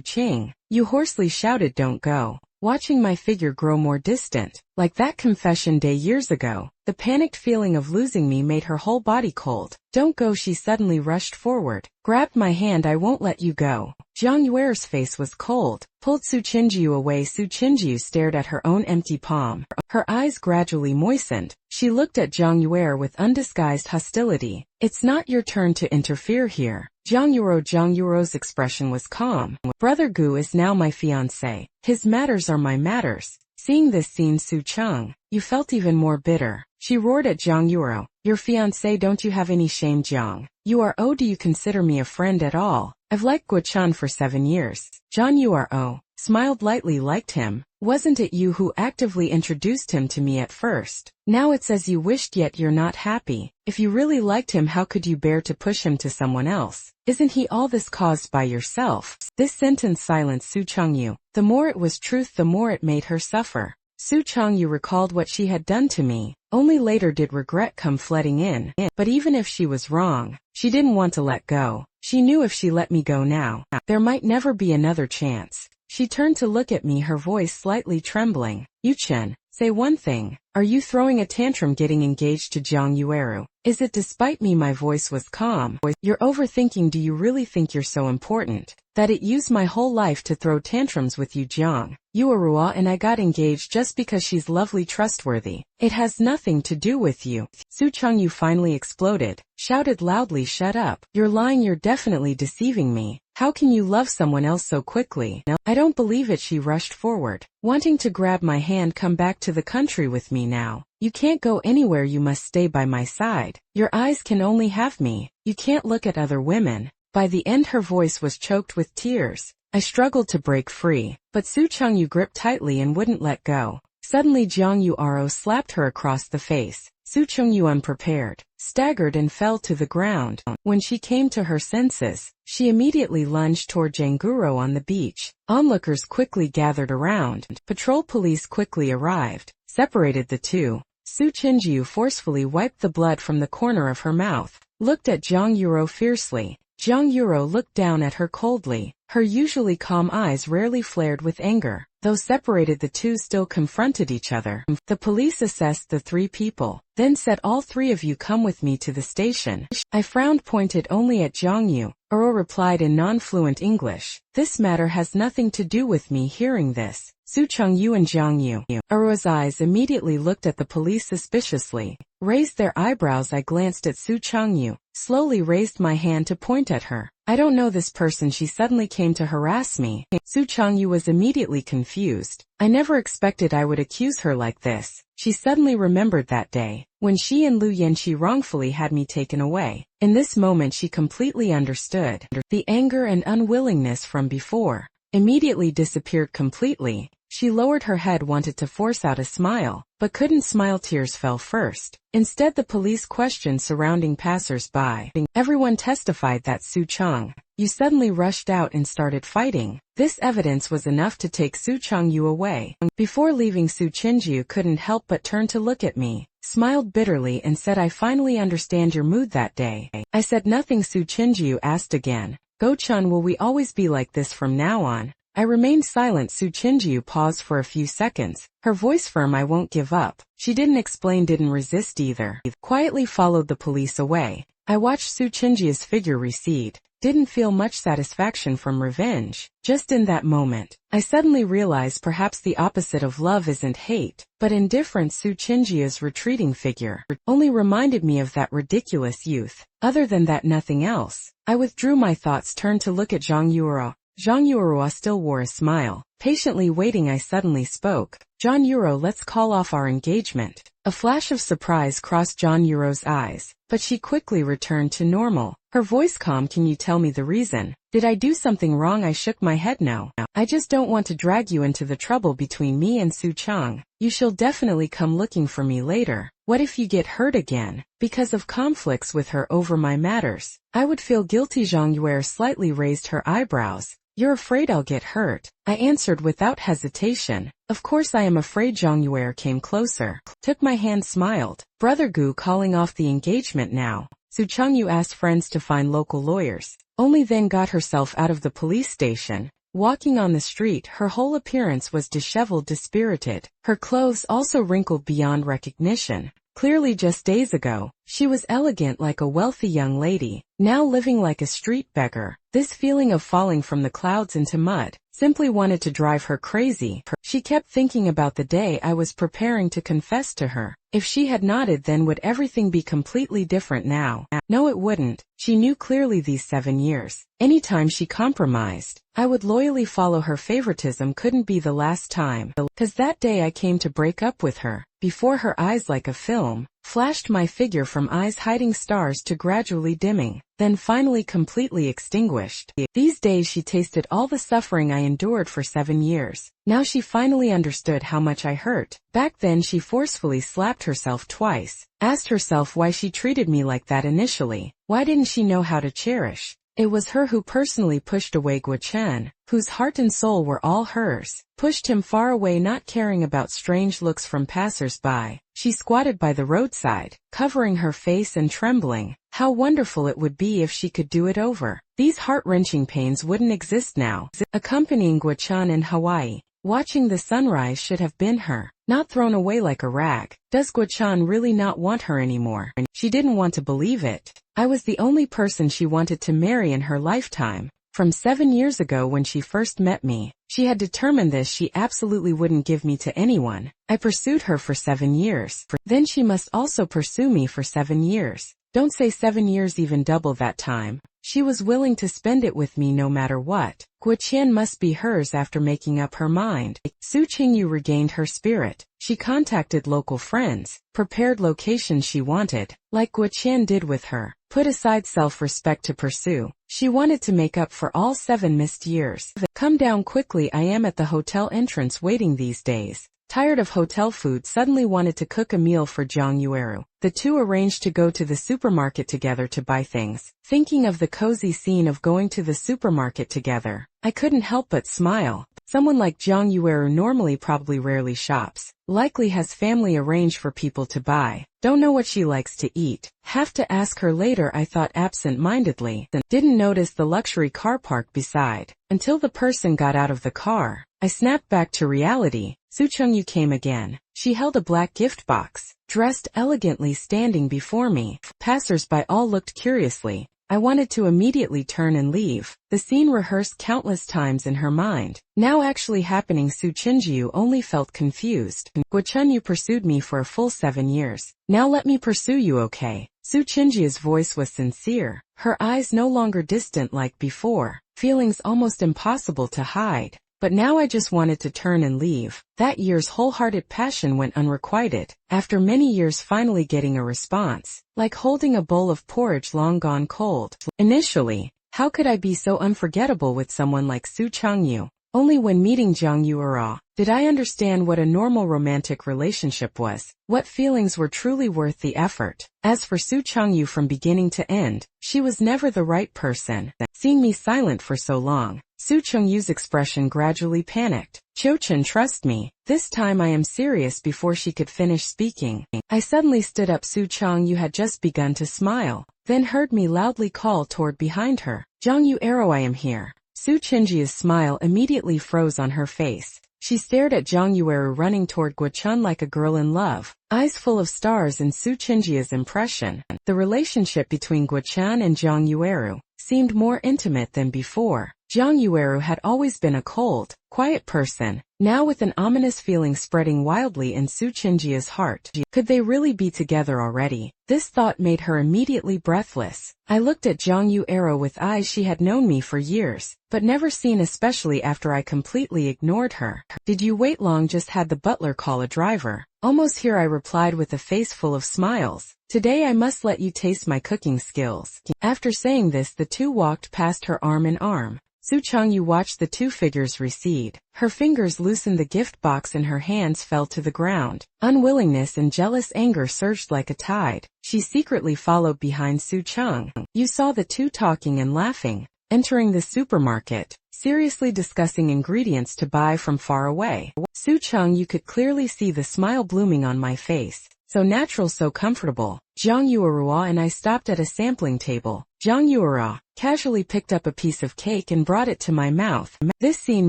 Ching. You hoarsely shouted, don't go. Watching my figure grow more distant, like that confession day years ago, the panicked feeling of losing me made her whole body cold. Don't go, she suddenly rushed forward, grabbed my hand. I won't let you go. Zhang Yuer's face was cold, pulled Su Chinjiu away. Su Chinjiu stared at her own empty palm. Her eyes gradually moistened. She looked at Zhang Yuer with undisguised hostility. It's not your turn to interfere here. Zhang Yuero's expression was calm. Brother Gu is now my fiancé. His matters are my matters. Seeing this scene, Su Chang, you felt even more bitter. She roared at Zhang Yuero. Your fiancé, don't you have any shame, Jiang? You are oh, do you consider me a friend at all? I've liked Guo Chan for 7 years. Zhang Yuero smiled lightly. Liked him? Wasn't it you who actively introduced him to me at first? Now it's as you wished, yet you're not happy. If you really liked him, how could you bear to push him to someone else? Isn't he all this caused by yourself? This sentence silenced Su Changyu. The more it was truth, the more it made her suffer. Su Changyu recalled what she had done to me. Only later did regret come flooding in. But even if she was wrong, she didn't want to let go. She knew if she let me go now, there might never be another chance. She turned to look at me, her voice slightly trembling. Yuchen, say one thing. Are you throwing a tantrum getting engaged to Zhang Yueru? Is it despite me? My voice was calm. You're overthinking. Do you really think you're so important that it used my whole life to throw tantrums with you, Zhang Yuerua? And I got engaged just because she's lovely, trustworthy. It has nothing to do with you. Su Changyu finally exploded, shouted loudly, shut up. You're lying. You're definitely deceiving me. How can you love someone else so quickly? I don't believe it. She rushed forward, wanting to grab my hand. Come back to the country with me now. You can't go anywhere. You must stay by my side. Your eyes can only have me. You can't look at other women. By the end, her voice was choked with tears. I struggled to break free, but Su Changyu gripped tightly and wouldn't let go. Suddenly Zhang Yuero slapped her across the face. Su Changyu, unprepared, staggered and fell to the ground. When she came to her senses, she immediately lunged toward Janguro on the beach. Onlookers quickly gathered around. Patrol police quickly arrived, separated the two. Su Chinju forcefully wiped the blood from the corner of her mouth, looked at Zhang Yuro fiercely. Zhang Yuro looked down at her coldly. Her usually calm eyes rarely flared with anger. Though separated, the two still confronted each other. The police assessed the three people, then said, "All three of you come with me to the station." I frowned, pointed only at Zhang Yu. Uro replied in non-fluent English, "This matter has nothing to do with me." Hearing this, Su Chengyu and Zhang Yu, Uro's eyes immediately looked at the police suspiciously, raised their eyebrows. I glanced at Su Chengyu, slowly raised my hand to point at her. "I don't know this person." She suddenly came to harass me. Su Chengyu was immediately confused. I never expected I would accuse her like this. She suddenly remembered that day, when she and Lu Yanqi wrongfully had me taken away. In this moment she completely understood. The anger and unwillingness from before immediately disappeared completely. She lowered her head, wanted to force out a smile, but couldn't smile. Tears fell first. Instead, the police questioned surrounding passers-by. Everyone testified that Su Cheng, you suddenly rushed out and started fighting. This evidence was enough to take Su Chengyu away. Before leaving, Su Chinju couldn't help but turn to look at me, smiled bitterly and said, "I finally understand your mood that day." I said nothing. Su Chinju asked again, "Go-chun, will we always be like this from now on?" I remained silent. Su Chinju paused for a few seconds, her voice firm. "I won't give up." She didn't explain, didn't resist either. Quietly followed the police away. I watched Su Chinju's figure recede. Didn't feel much satisfaction from revenge. Just in that moment, I suddenly realized perhaps the opposite of love isn't hate, but indifference. Su Chinju's retreating figure only reminded me of that ridiculous youth. Other than that, nothing else. I withdrew my thoughts, turned to look at Zhang Yuro. Zhang Yuro still wore a smile. Patiently waiting, I suddenly spoke. "Zhang Yuro, let's call off our engagement." A flash of surprise crossed Zhang Yuro's eyes, but she quickly returned to normal. Her voice calm. "Can you tell me the reason? Did I do something wrong?" I shook my head. "No. I just don't want to drag you into the trouble between me and Su Cheng. You shall definitely come looking for me later. What if you get hurt again because of conflicts with her over my matters? I would feel guilty." Zhang Yue slightly raised her eyebrows. "You're afraid I'll get hurt?" I answered without hesitation. "Of course I am afraid." Zhang Yue came closer, took my hand, smiled. "Brother Gu calling off the engagement now?" Su Chengyu asked friends to find local lawyers. Only then got herself out of the police station. Walking on the street, her whole appearance was disheveled, dispirited. Her clothes also wrinkled beyond recognition. Clearly just days ago, she was elegant like a wealthy young lady, now living like a street beggar. This feeling of falling from the clouds into mud simply wanted to drive her crazy. She kept thinking about the day I was preparing to confess to her. If she had nodded, then would everything be completely different now? No, it wouldn't. She knew clearly these 7 years. Anytime she compromised, I would loyally follow her. Favoritism couldn't be the last time. 'Cause that day I came to break up with her. Before her eyes, like a film, flashed my figure from eyes hiding stars to gradually dimming, then finally completely extinguished. These days she tasted all the suffering I endured for 7 years. Now she finally understood how much I hurt. Back then she forcefully slapped herself twice, asked herself why she treated me like that initially. Why didn't she know how to cherish? It was her who personally pushed away Guo Chen, whose heart and soul were all hers, pushed him far away, not caring about strange looks from passers-by. She squatted by the roadside, covering her face and trembling. How wonderful it would be if she could do it over. These heart-wrenching pains wouldn't exist now. Accompanying Guo Chen in Hawaii, watching the sunrise should have been her, not thrown away like a rag. Does Guo Chen really not want her anymore? She didn't want to believe it. I was the only person she wanted to marry in her lifetime. From 7 years ago when she first met me, she had determined this. She absolutely wouldn't give me to anyone. I pursued her for 7 years. Then she must also pursue me for 7 years. Don't say 7 years, even double that time. She was willing to spend it with me no matter what. Guo Qian must be hers after making up her mind. Su Qingyu regained her spirit. She contacted local friends, prepared locations she wanted, like Guo Qian did with her, put aside self-respect to pursue. She wanted to make up for all 7 missed years. Come down quickly, I am at the hotel entrance waiting these days. tired of hotel food, suddenly wanted to cook a meal for Zhang Yueru. The two arranged to go to the supermarket together to buy things. Thinking of the cozy scene of going to the supermarket together, I couldn't help but smile. Someone like Zhang Yueru normally probably rarely shops, likely has family arrange for people to buy. Don't know what she likes to eat. Have to ask her later, I thought absent-mindedly, then didn't notice the luxury car park beside, until the person got out of the car. I snapped back to reality. Su Chengyu came again. She held a black gift box, dressed elegantly, standing before me. Passers-by all looked curiously. I wanted to immediately turn and leave. The scene rehearsed countless times in her mind, now actually happening. Su Chengyu only felt confused. Guochun, pursued me for a full 7 years. Now let me pursue you, okay? Su Chenjia's voice was sincere, her eyes no longer distant like before, feelings almost impossible to hide. But now I just wanted to turn and leave. That year's wholehearted passion went unrequited, after many years finally getting a response, like holding a bowl of porridge long gone cold. Initially, how could I be so unforgettable with someone like Su Chengyu? Only when meeting Zhang Yuera did I understand what a normal romantic relationship was, what feelings were truly worth the effort. As for Su Chengyu, from beginning to end, she was never the right person. Seeing me silent for so long, Su Chengyu's expression gradually panicked. Cho-chen, trust me, this time I am serious. Before she could finish speaking, I suddenly stood up. Su Chengyu had just begun to smile, then heard me loudly call toward behind her. Zhang Yuero, I am here. Su Chenjia's smile immediately froze on her face. She stared at Zhang Yueru running toward Guochun like a girl in love, eyes full of stars. In Su Chenjia's impression, the relationship between Guochun and Zhang Yueru seemed more intimate than before. Zhang Yueru had always been a cold, quiet person, now with an ominous feeling spreading wildly in Su Chenjia's heart. Could they really be together already? This thought made her immediately breathless. I looked at Zhang Yuero with eyes she had known me for years, but never seen, especially after I completely ignored her. Did you wait long? Just had the butler call a driver. Almost here, I replied with a face full of smiles. Today I must let you taste my cooking skills. After saying this, the two walked past her arm in arm. Su Chengyu watched the two figures recede. Her fingers loosened, the gift box in her hands fell to the ground. Unwillingness and jealous anger surged like a tide. She secretly followed behind Su Cheng. You saw the two talking and laughing, entering the supermarket, seriously discussing ingredients to buy from far away. Su Cheng, you could clearly see the smile blooming on my face. So natural, so comfortable. Zhang Yuerua and I stopped at a sampling table. Zhang Yuera casually picked up a piece of cake and brought it to my mouth. This scene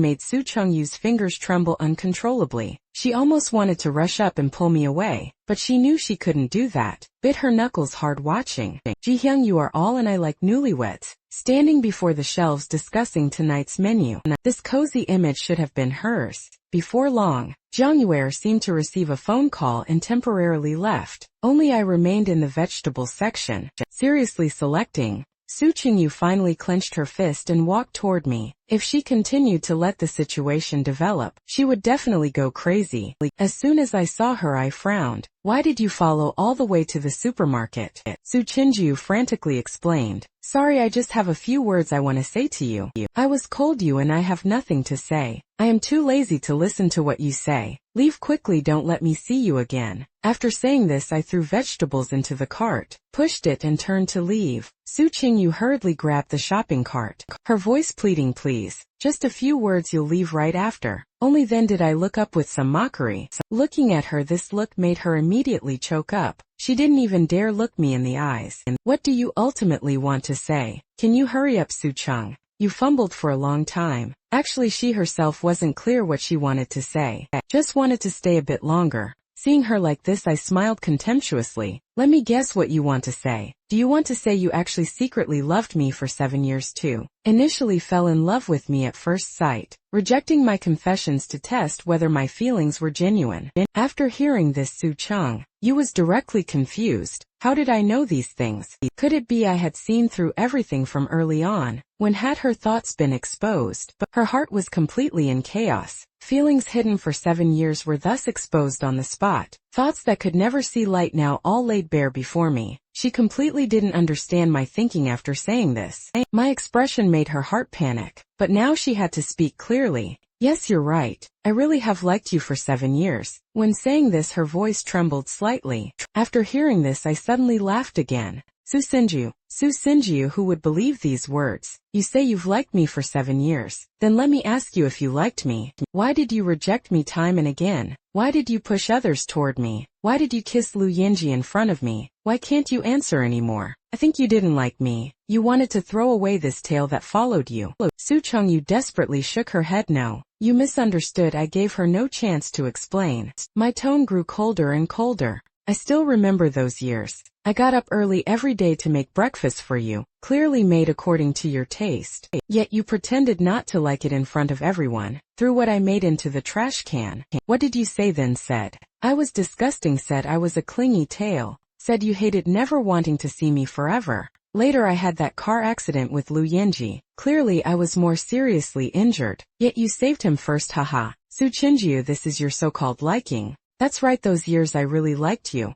made Su Chengyu's fingers tremble uncontrollably. She almost wanted to rush up and pull me away, but she knew she couldn't do that. Bit her knuckles hard watching. Jihyung, you are all and I like newlyweds, standing before the shelves discussing tonight's menu. This cozy image should have been hers. Before long, Zhang Yuer seemed to receive a phone call and temporarily left. Only I remained in the vegetable section, seriously selecting. Su Chengyu finally clenched her fist and walked toward me. If she continued to let the situation develop, she would definitely go crazy. As soon as I saw her, I frowned. Why did you follow all the way to the supermarket? Su Chengyu frantically explained. Sorry, I just have a few words I want to say to you. I was cold you and I have nothing to say. I am too lazy to listen to what you say. Leave quickly, don't let me see you again. After saying this, I threw vegetables into the cart, pushed it and turned to leave. Su Chengyu hurriedly grabbed the shopping cart, her voice pleading, please, just a few words, you'll leave right after. Only then did I look up with some mockery. Looking at her, this look made her immediately choke up. She didn't even dare look me in the eyes. What do you ultimately want to say? Can you hurry up, Su Cheng? You fumbled for a long time. Actually, she herself wasn't clear what she wanted to say. Just wanted to stay a bit longer. Seeing her like this, I smiled contemptuously. Let me guess what you want to say. Do you want to say you actually secretly loved me for 7 years too? Initially fell in love with me at first sight, rejecting my confessions to test whether my feelings were genuine. After hearing this, Su Cheng, you was directly confused. How did I know these things? Could it be I had seen through everything from early on? When had her thoughts been exposed? But her heart was completely in chaos. Feelings hidden for 7 years were thus exposed on the spot. Thoughts that could never see light now all laid bare before me. She completely didn't understand my thinking after saying this. My expression made her heart panic, but now she had to speak clearly. Yes, you're right. I really have liked you for 7 years. When saying this, her voice trembled slightly. After hearing this, I suddenly laughed again. Su Sinju, who would believe these words? You say you've liked me for 7 years. Then let me ask you, if you liked me, why did you reject me time and again? Why did you push others toward me? Why did you kiss Lu Yinji in front of me? Why can't you answer anymore? I think you didn't like me. You wanted to throw away this tail that followed you. Su Chengyu desperately shook her head. No. You misunderstood. I gave her no chance to explain. My tone grew colder and colder. I still remember those years. I got up early every day to make breakfast for you, clearly made according to your taste. Yet you pretended not to like it in front of everyone, threw what I made into the trash can. What did you say then? Said I was disgusting, said I was a clingy tail, said you hated never wanting to see me forever. Later I had that car accident with Lu Yinji. Clearly I was more seriously injured, yet you saved him first. Haha. Su Chinjiu, this is your so-called liking. That's right, those years I really liked you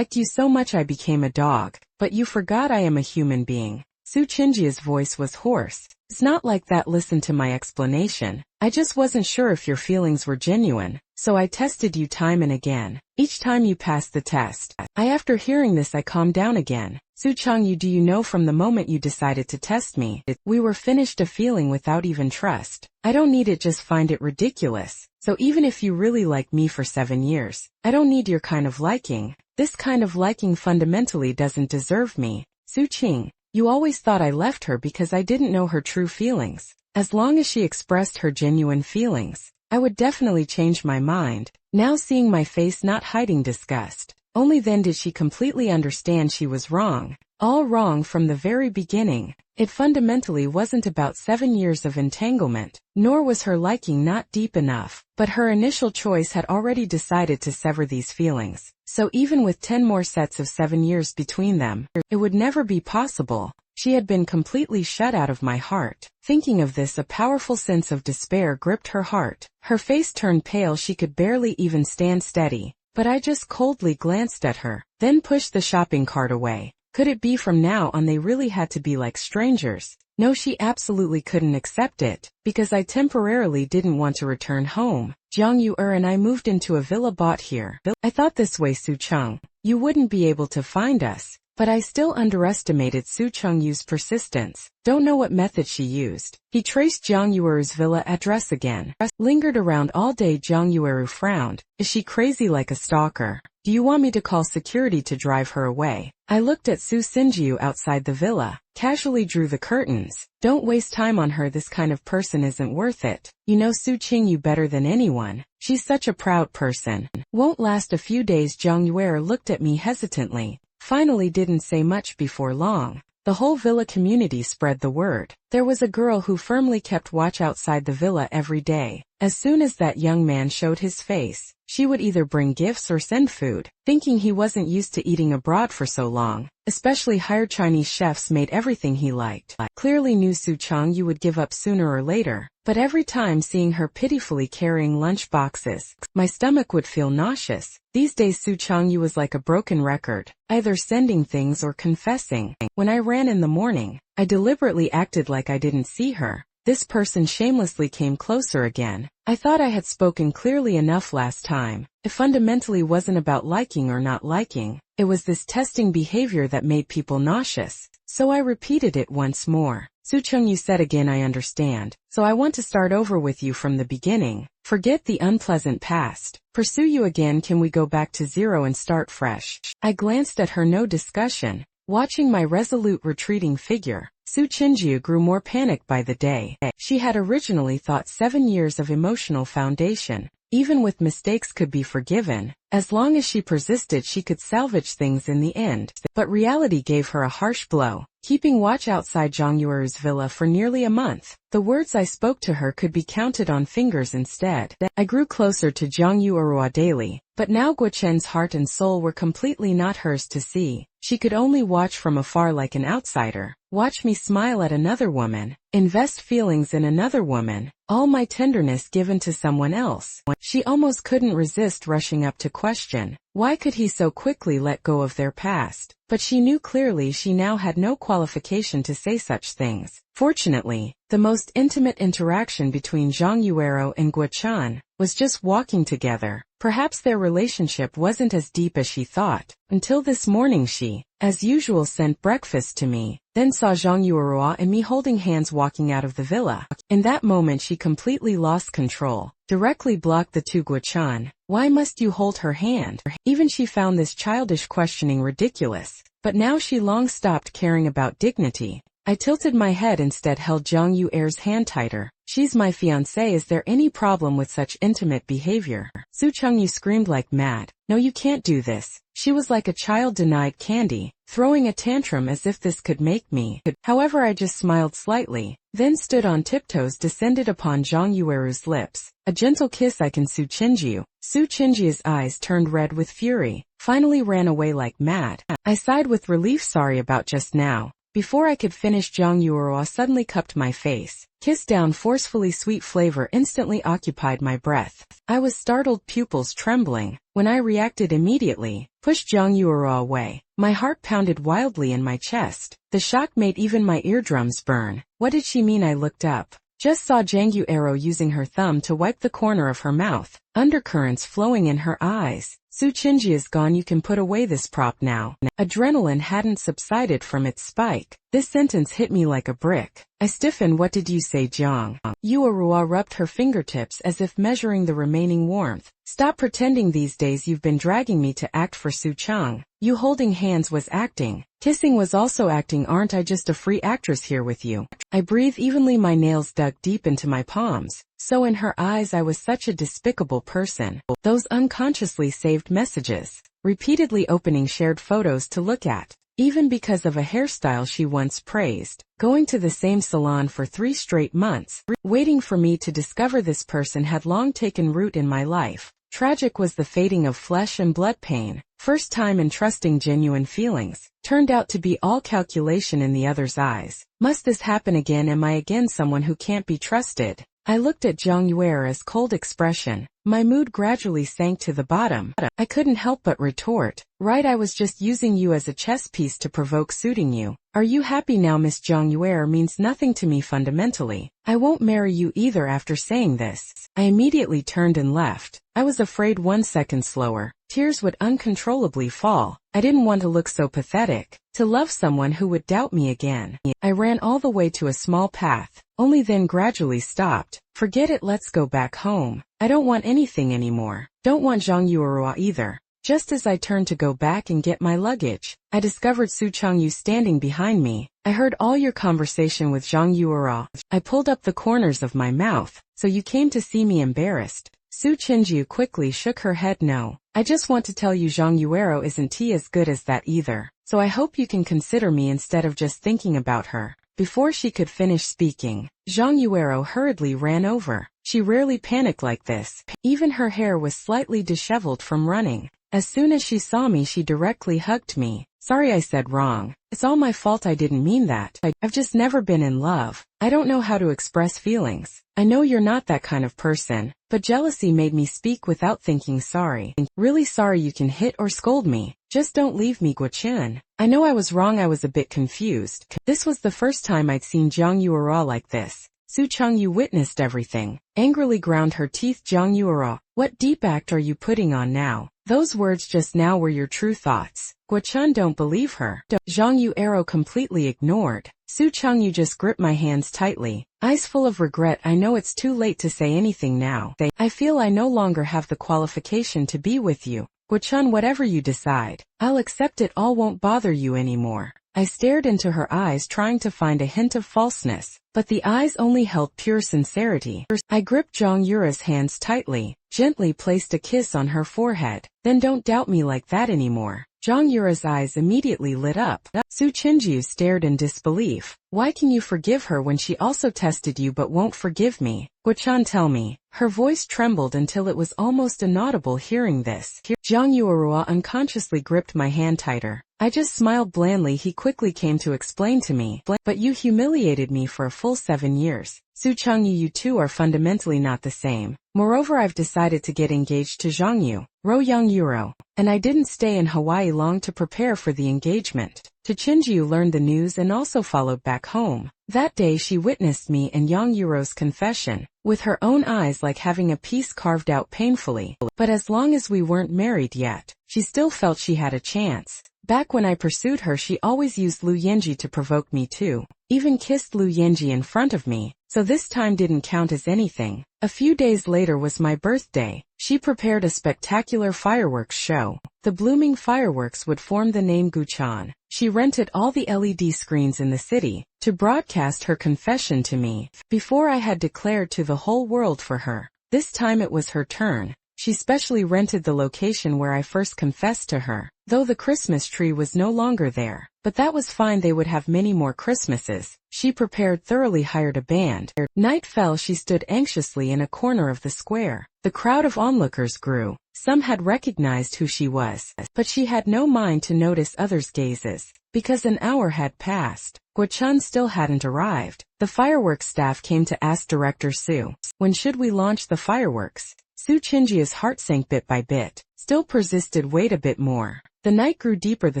so much I became a dog. But you forgot I am a human being. Su Chinjia's voice was hoarse. It's not like that, listen to my explanation. I just wasn't sure if your feelings were genuine, so I tested you time and again. Each time you passed the test. After hearing this, I calmed down again. Su Chengyu, do you know, from the moment you decided to test me, we were finished a feeling without even trust. I don't need it, just find it ridiculous. So even if you really like me for 7 years, I don't need your kind of liking. This kind of liking fundamentally doesn't deserve me. Su Qing, you always thought I left her because I didn't know her true feelings. As long as she expressed her genuine feelings, I would definitely change my mind. Now seeing my face, not hiding disgust. Only then did she completely understand she was wrong. All wrong from the very beginning. It fundamentally wasn't about 7 years of entanglement, nor was her liking not deep enough, but her initial choice had already decided to sever these feelings. So even with 10 more sets of 7 years between them, it would never be possible. She had been completely shut out of my heart. Thinking of this, a powerful sense of despair gripped her heart. Her face turned pale, she could barely even stand steady. But I just coldly glanced at her, then pushed the shopping cart away. Could it be from now on they really had to be like strangers? No, she absolutely couldn't accept it, because I temporarily didn't want to return home. Jiang Yu and I moved into a villa bought here. I thought this way, Su Cheng, you wouldn't be able to find us. But I still underestimated Su Chengyu's persistence. Don't know what method she used. He traced Jiang Yueru's villa address again. Lingered around all day. Jiang Yueru frowned. Is she crazy, like a stalker? Do you want me to call security to drive her away? I looked at Su Sinjiu outside the villa, casually drew the curtains. Don't waste time on her, this kind of person isn't worth it. You know Su Qingyu better than anyone. She's such a proud person. Won't last a few days. Jiang Yueru looked at me hesitantly. Finally didn't say much. Before long, the whole villa community spread the word. There was a girl who firmly kept watch outside the villa every day. As soon as that young man showed his face, she would either bring gifts or send food. Thinking he wasn't used to eating abroad for so long, especially hired Chinese chefs made everything he liked. Clearly knew Su Chengyu would give up sooner or later, but every time seeing her pitifully carrying lunch boxes, my stomach would feel nauseous. These days Su Chengyu was like a broken record, either sending things or confessing. When I ran in the morning, I deliberately acted like I didn't see her. This person shamelessly came closer again. I thought I had spoken clearly enough last time. It fundamentally wasn't about liking or not liking. It was this testing behavior that made people nauseous. So I repeated it once more. Su Chengyu said again, I understand. So I want to start over with you from the beginning. Forget the unpleasant past. Pursue you again. Can we go back to zero and start fresh? I glanced at her, no discussion. Watching my resolute retreating figure, Su Chinjiu grew more panicked by the day. She had originally thought 7 years of emotional foundation, even with mistakes, could be forgiven. As long as she persisted, she could salvage things in the end. But reality gave her a harsh blow. Keeping watch outside Jiang Yueru's villa for nearly a month, the words I spoke to her could be counted on fingers instead. I grew closer to Jiang Yueru daily, But now Guo-chen's heart and soul were completely not hers to see. She could only watch from afar like an outsider, watch me smile at another woman, invest feelings in another woman, all my tenderness given to someone else. She almost couldn't resist rushing up to question, why could he so quickly let go of their past? But she knew clearly she now had no qualification to say such things. Fortunately, the most intimate interaction between Zhang Yuero and Guo-chen was just walking together. Perhaps their relationship wasn't as deep as she thought, until this morning she, as usual, sent breakfast to me, then saw Zhang Yuero and me holding hands walking out of the villa. In that moment she completely lost control, directly blocked the two. Guo-chen, why must you hold her hand? Even she found this childish questioning ridiculous, but now she long stopped caring about dignity. I tilted my head, instead held Zhang Yuer's hand tighter. She's my fiancée, is there any problem with such intimate behavior? Su Chengyu screamed like mad. No, you can't do this. She was like a child denied candy, throwing a tantrum as if this could make me. However, I just smiled slightly, then stood on tiptoes, descended upon Zhang Yueru's lips. A gentle kiss icon Su Chengyu. Su Chengju's eyes turned red with fury, finally ran away like mad. I sighed with relief, sorry about just now. Before I could finish, Zhang Yuero suddenly cupped my face, kissed down forcefully. Sweet flavor instantly occupied my breath. I was startled, pupils trembling. When I reacted immediately, pushed Zhang Yuero away. My heart pounded wildly in my chest. The shock made even my eardrums burn. What did she mean? I looked up. Just saw Zhang Yuero using her thumb to wipe the corner of her mouth, undercurrents flowing in her eyes. Su Chengyu is gone, you can put away this prop now. Adrenaline hadn't subsided from its spike. This sentence hit me like a brick. I stiffened. What did you say, Zhang? Yuerua rubbed her fingertips as if measuring the remaining warmth. Stop pretending, these days you've been dragging me to act for Su Cheng. You holding hands was acting. Kissing was also acting. Aren't I just a free actress here with you? I breathed evenly, my nails dug deep into my palms. So in her eyes I was such a despicable person. Those unconsciously saved messages, repeatedly opening shared photos to look at, even because of a hairstyle she once praised, going to the same salon for 3 straight months, waiting for me to discover this person had long taken root in my life. Tragic was the fading of flesh and blood pain. First time entrusting genuine feelings, turned out to be all calculation in the other's eyes. Must this happen again? Am I again someone who can't be trusted? I looked at Zhang Yuer's cold expression. My mood gradually sank to the bottom. I couldn't help but retort, right, I was just using you as a chess piece to provoke suiting you. Are you happy now? Miss Zhang Yuer means nothing to me fundamentally. I won't marry you either. After saying this, I immediately turned and left. I was afraid 1 second slower, tears would uncontrollably fall. I didn't want to look so pathetic, to love someone who would doubt me again. I ran all the way to a small path, only then gradually stopped. Forget it, let's go back home. I don't want anything anymore. Don't want Zhang Yuerua either. Just as I turned to go back and get my luggage, I discovered Su Chengyu standing behind me. I heard all your conversation with Zhang Yuerua. I pulled up the corners of my mouth. So you came to see me embarrassed? Su Chengyu quickly shook her head. No, I just want to tell you Zhang Yuero isn't as good as that either. So I hope you can consider me instead of just thinking about her. Before she could finish speaking, Zhang Yuero hurriedly ran over. She rarely panicked like this. Even her hair was slightly disheveled from running. As soon as she saw me, she directly hugged me. Sorry, I said wrong. It's all my fault, I didn't mean that. I've just never been in love. I don't know how to express feelings. I know you're not that kind of person, but jealousy made me speak without thinking. Sorry. Really sorry, you can hit or scold me. Just don't leave me, Guo-chen. I know I was wrong, I was a bit confused. This was the first time I'd seen Zhang Yuera like this. Su Chengyu witnessed everything, angrily ground her teeth. Zhang Yuera, what deep act are you putting on now? Those words just now were your true thoughts. Guo-chen, don't believe her. Zhang Yuero completely ignored. Su Chengyu just gripped my hands tightly, eyes full of regret. I know it's too late to say anything now. I feel I no longer have the qualification to be with you. Guo-chen, whatever you decide, I'll accept it all, won't bother you anymore. I stared into her eyes, trying to find a hint of falseness, but the eyes only held pure sincerity. I gripped Zhang Yuera's hands tightly, gently placed a kiss on her forehead. Then don't doubt me like that anymore. Zhang Yura's eyes immediately lit up. Su Qingyu stared in disbelief. Why can you forgive her when she also tested you but won't forgive me? Guochan, tell me. Her voice trembled until it was almost inaudible hearing this. Zhang Yura unconsciously gripped my hand tighter. I just smiled blandly. He quickly came to explain to me. But you humiliated me for a full 7 years. Su Changyu, you two are fundamentally not the same. Moreover, I've decided to get engaged to Zhangyu, Royang Yuro, and I didn't stay in Hawaii long to prepare for the engagement. To Qingyu learned the news and also followed back home. That day she witnessed me and Yang Yuro's confession, with her own eyes like having a piece carved out painfully. But as long as we weren't married yet, she still felt she had a chance. Back when I pursued her, she always used Lu Yenji to provoke me too. Even kissed Lu Yenji in front of me, so this time didn't count as anything. A few days later was my birthday. She prepared a spectacular fireworks show. The blooming fireworks would form the name Guchan. She rented all the LED screens in the city to broadcast her confession to me. Before I had declared to the whole world for her. This time it was her turn. She specially rented the location where I first confessed to her, though the Christmas tree was no longer there. But that was fine, they would have many more Christmases. She prepared thoroughly, hired a band. Night fell, she stood anxiously in a corner of the square. The crowd of onlookers grew. Some had recognized who she was, but she had no mind to notice others' gazes. Because an hour had passed, Guo-chun still hadn't arrived. The fireworks staff came to ask Director Su, when should we launch the fireworks? Su Qingji's heart sank bit by bit. Still persisted, wait a bit more. The night grew deeper, the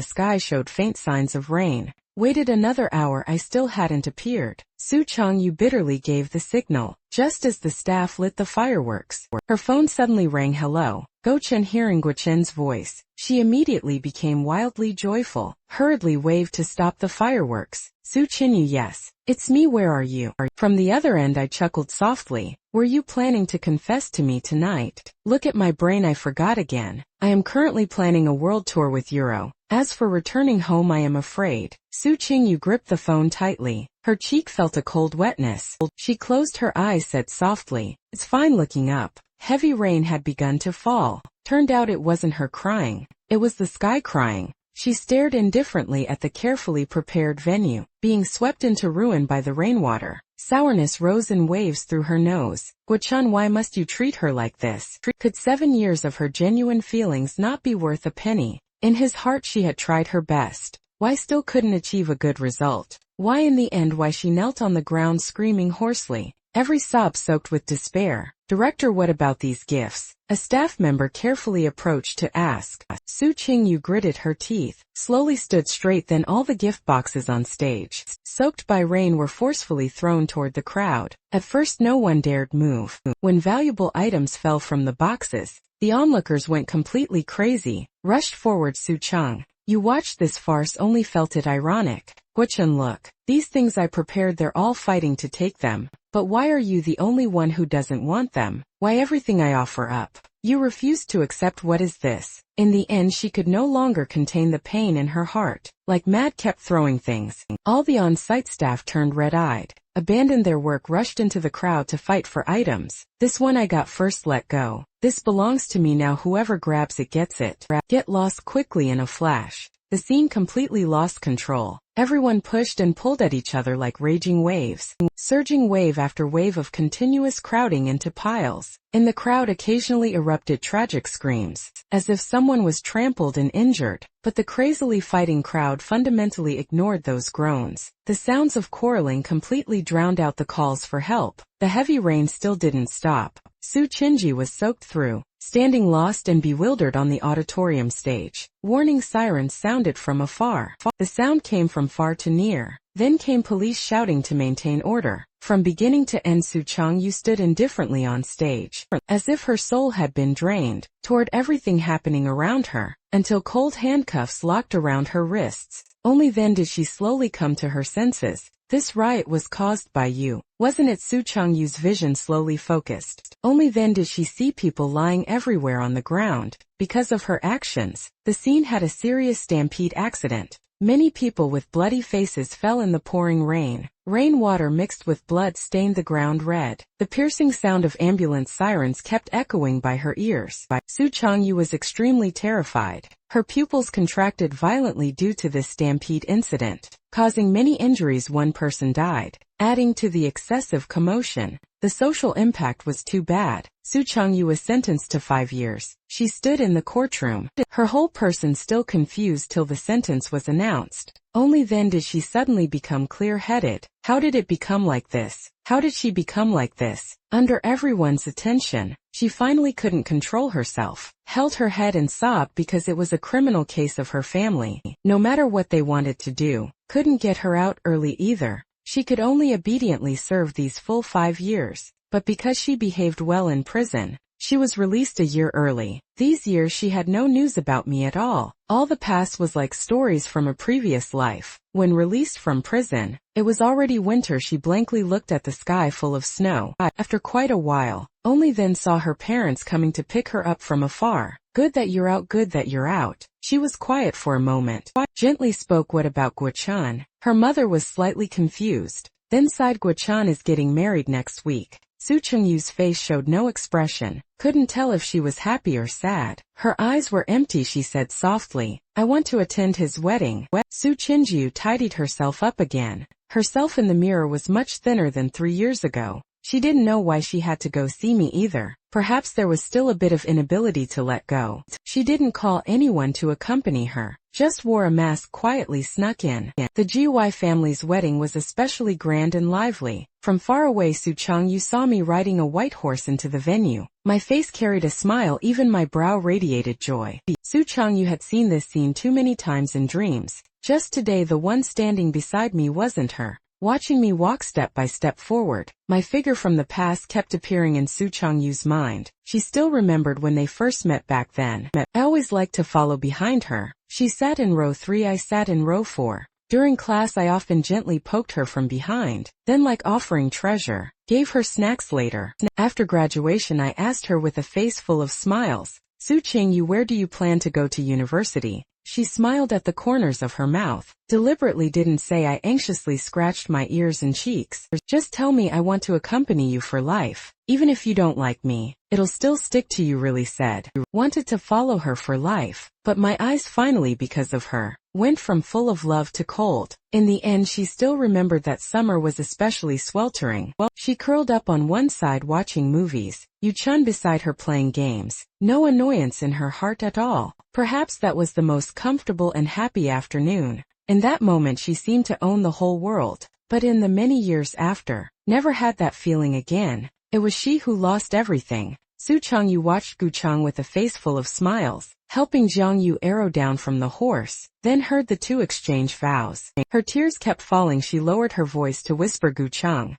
sky showed faint signs of rain. Waited another hour, I still hadn't appeared. Su Changyu bitterly gave the signal, just as the staff lit the fireworks. Her phone suddenly rang. Hello. Go-chen, hearing Guo-chen's voice, she immediately became wildly joyful, hurriedly waved to stop the fireworks. Su Qingyu, yes. It's me, where are you? From the other end I chuckled softly. Were you planning to confess to me tonight? Look at my brain, I forgot again. I am currently planning a world tour with Euro. As for returning home, I am afraid. Su Qingyu gripped the phone tightly. Her cheek felt a cold wetness. She closed her eyes, said softly, it's fine. Looking up, heavy rain had begun to fall. Turned out it wasn't her crying. It was the sky crying. She stared indifferently at the carefully prepared venue, being swept into ruin by the rainwater. Sourness rose in waves through her nose. Guo-chan, why must you treat her like this? Could 7 years of her genuine feelings not be worth a penny? In his heart she had tried her best. Why still couldn't achieve a good result? Why in the end? Why she knelt on the ground screaming hoarsely, every sob soaked with despair. Director, what about these gifts? A staff member carefully approached to ask. Su Qingyu gritted her teeth, slowly stood straight, then all the gift boxes on stage, soaked by rain, were forcefully thrown toward the crowd. At first no one dared move. When valuable items fell from the boxes, the onlookers went completely crazy, rushed forward. Su Chang, you watched this farce, only felt it ironic. Guo-chen, look, these things I prepared, they're all fighting to take them. But why are you the only one who doesn't want them? Why everything I offer up, you refuse to accept? What is this? In the end she could no longer contain the pain in her heart. Like mad kept throwing things. All the on-site staff turned red-eyed, abandoned their work, rushed into the crowd to fight for items. This one I got first, let go. This belongs to me now, whoever grabs it gets it. Get lost quickly in a flash. The scene completely lost control. Everyone pushed and pulled at each other like raging waves, surging wave after wave of continuous crowding into piles. In the crowd occasionally erupted tragic screams, as if someone was trampled and injured, but the crazily fighting crowd fundamentally ignored those groans. The sounds of quarreling completely drowned out the calls for help. The heavy rain still didn't stop. Su Qingji was soaked through, standing lost and bewildered on the auditorium stage. Warning sirens sounded from afar. The sound came from far to near. Then came police shouting to maintain order. From beginning to end Su Changyu stood indifferently on stage, as if her soul had been drained, toward everything happening around her, until cold handcuffs locked around her wrists. Only then did she slowly come to her senses. This riot was caused by you, wasn't it? Su Changyu's vision slowly focused. Only then did she see people lying everywhere on the ground. Because of her actions, the scene had a serious stampede accident. Many people with bloody faces fell in the pouring rain. Rainwater mixed with blood stained the ground red. The piercing sound of ambulance sirens kept echoing by her ears. Su Changyu was extremely terrified. Her pupils contracted violently due to this stampede incident, causing many injuries. One person died, adding to the excessive commotion. The social impact was too bad. Su Changyu was sentenced to 5 years. She stood in the courtroom, her whole person still confused till the sentence was announced. Only then did she suddenly become clear-headed. How did it become like this? How did she become like this? Under everyone's attention, she finally couldn't control herself, held her head and sobbed because it was a criminal case of her family. No matter what they wanted to do, couldn't get her out early either. She could only obediently serve these full 5 years, but because she behaved well in prison, she was released a year early. These years she had no news about me at all. All the past was like stories from a previous life. When released from prison, it was already winter. She blankly looked at the sky full of snow. After quite a while, only then saw her parents coming to pick her up from afar. Good that you're out, good that you're out. She was quiet for a moment. Gently spoke, what about Guo-chan? Her mother was slightly confused, then sighed. Guo-chan is getting married next week. Su Chengyu's face showed no expression, couldn't tell if she was happy or sad. Her eyes were empty. She said softly, I want to attend his wedding. Su Chenyu tidied herself up again. Herself in the mirror was much thinner than 3 years ago. She didn't know why she had to go see me either. Perhaps there was still a bit of inability to let go. She didn't call anyone to accompany her, just wore a mask, quietly snuck in. The GY family's wedding was especially grand and lively. From far away Su Changyu saw me riding a white horse into the venue. My face carried a smile, even my brow radiated joy. Su Changyu had seen this scene too many times in dreams. Just today the one standing beside me wasn't her. Watching me walk step by step forward, my figure from the past kept appearing in Su Changyu's mind. She still remembered when they first met back then. I always liked to follow behind her. She sat in row 3, I sat in row 4. During class I often gently poked her from behind, then like offering treasure, gave her snacks later. After graduation I asked her with a face full of smiles, Su Changyu, where do you plan to go to university? She smiled at the corners of her mouth, deliberately didn't say. I anxiously scratched my ears and cheeks. Just tell me, I want to accompany you for life. Even if you don't like me, it'll still stick to you, really said. Wanted to follow her for life, but my eyes finally, because of her, went from full of love to cold. In the end she still remembered that summer was especially sweltering. She curled up on one side watching movies, Yu-chun beside her playing games. No annoyance in her heart at all. Perhaps that was the most comfortable and happy afternoon. In that moment she seemed to own the whole world. But in the many years after, never had that feeling again. It was she who lost everything. Su Changyu watched Guchang with a face full of smiles, helping Jiangyu arrow down from the horse, then heard the two exchange vows. Her tears kept falling. She lowered her voice to whisper, Guchang,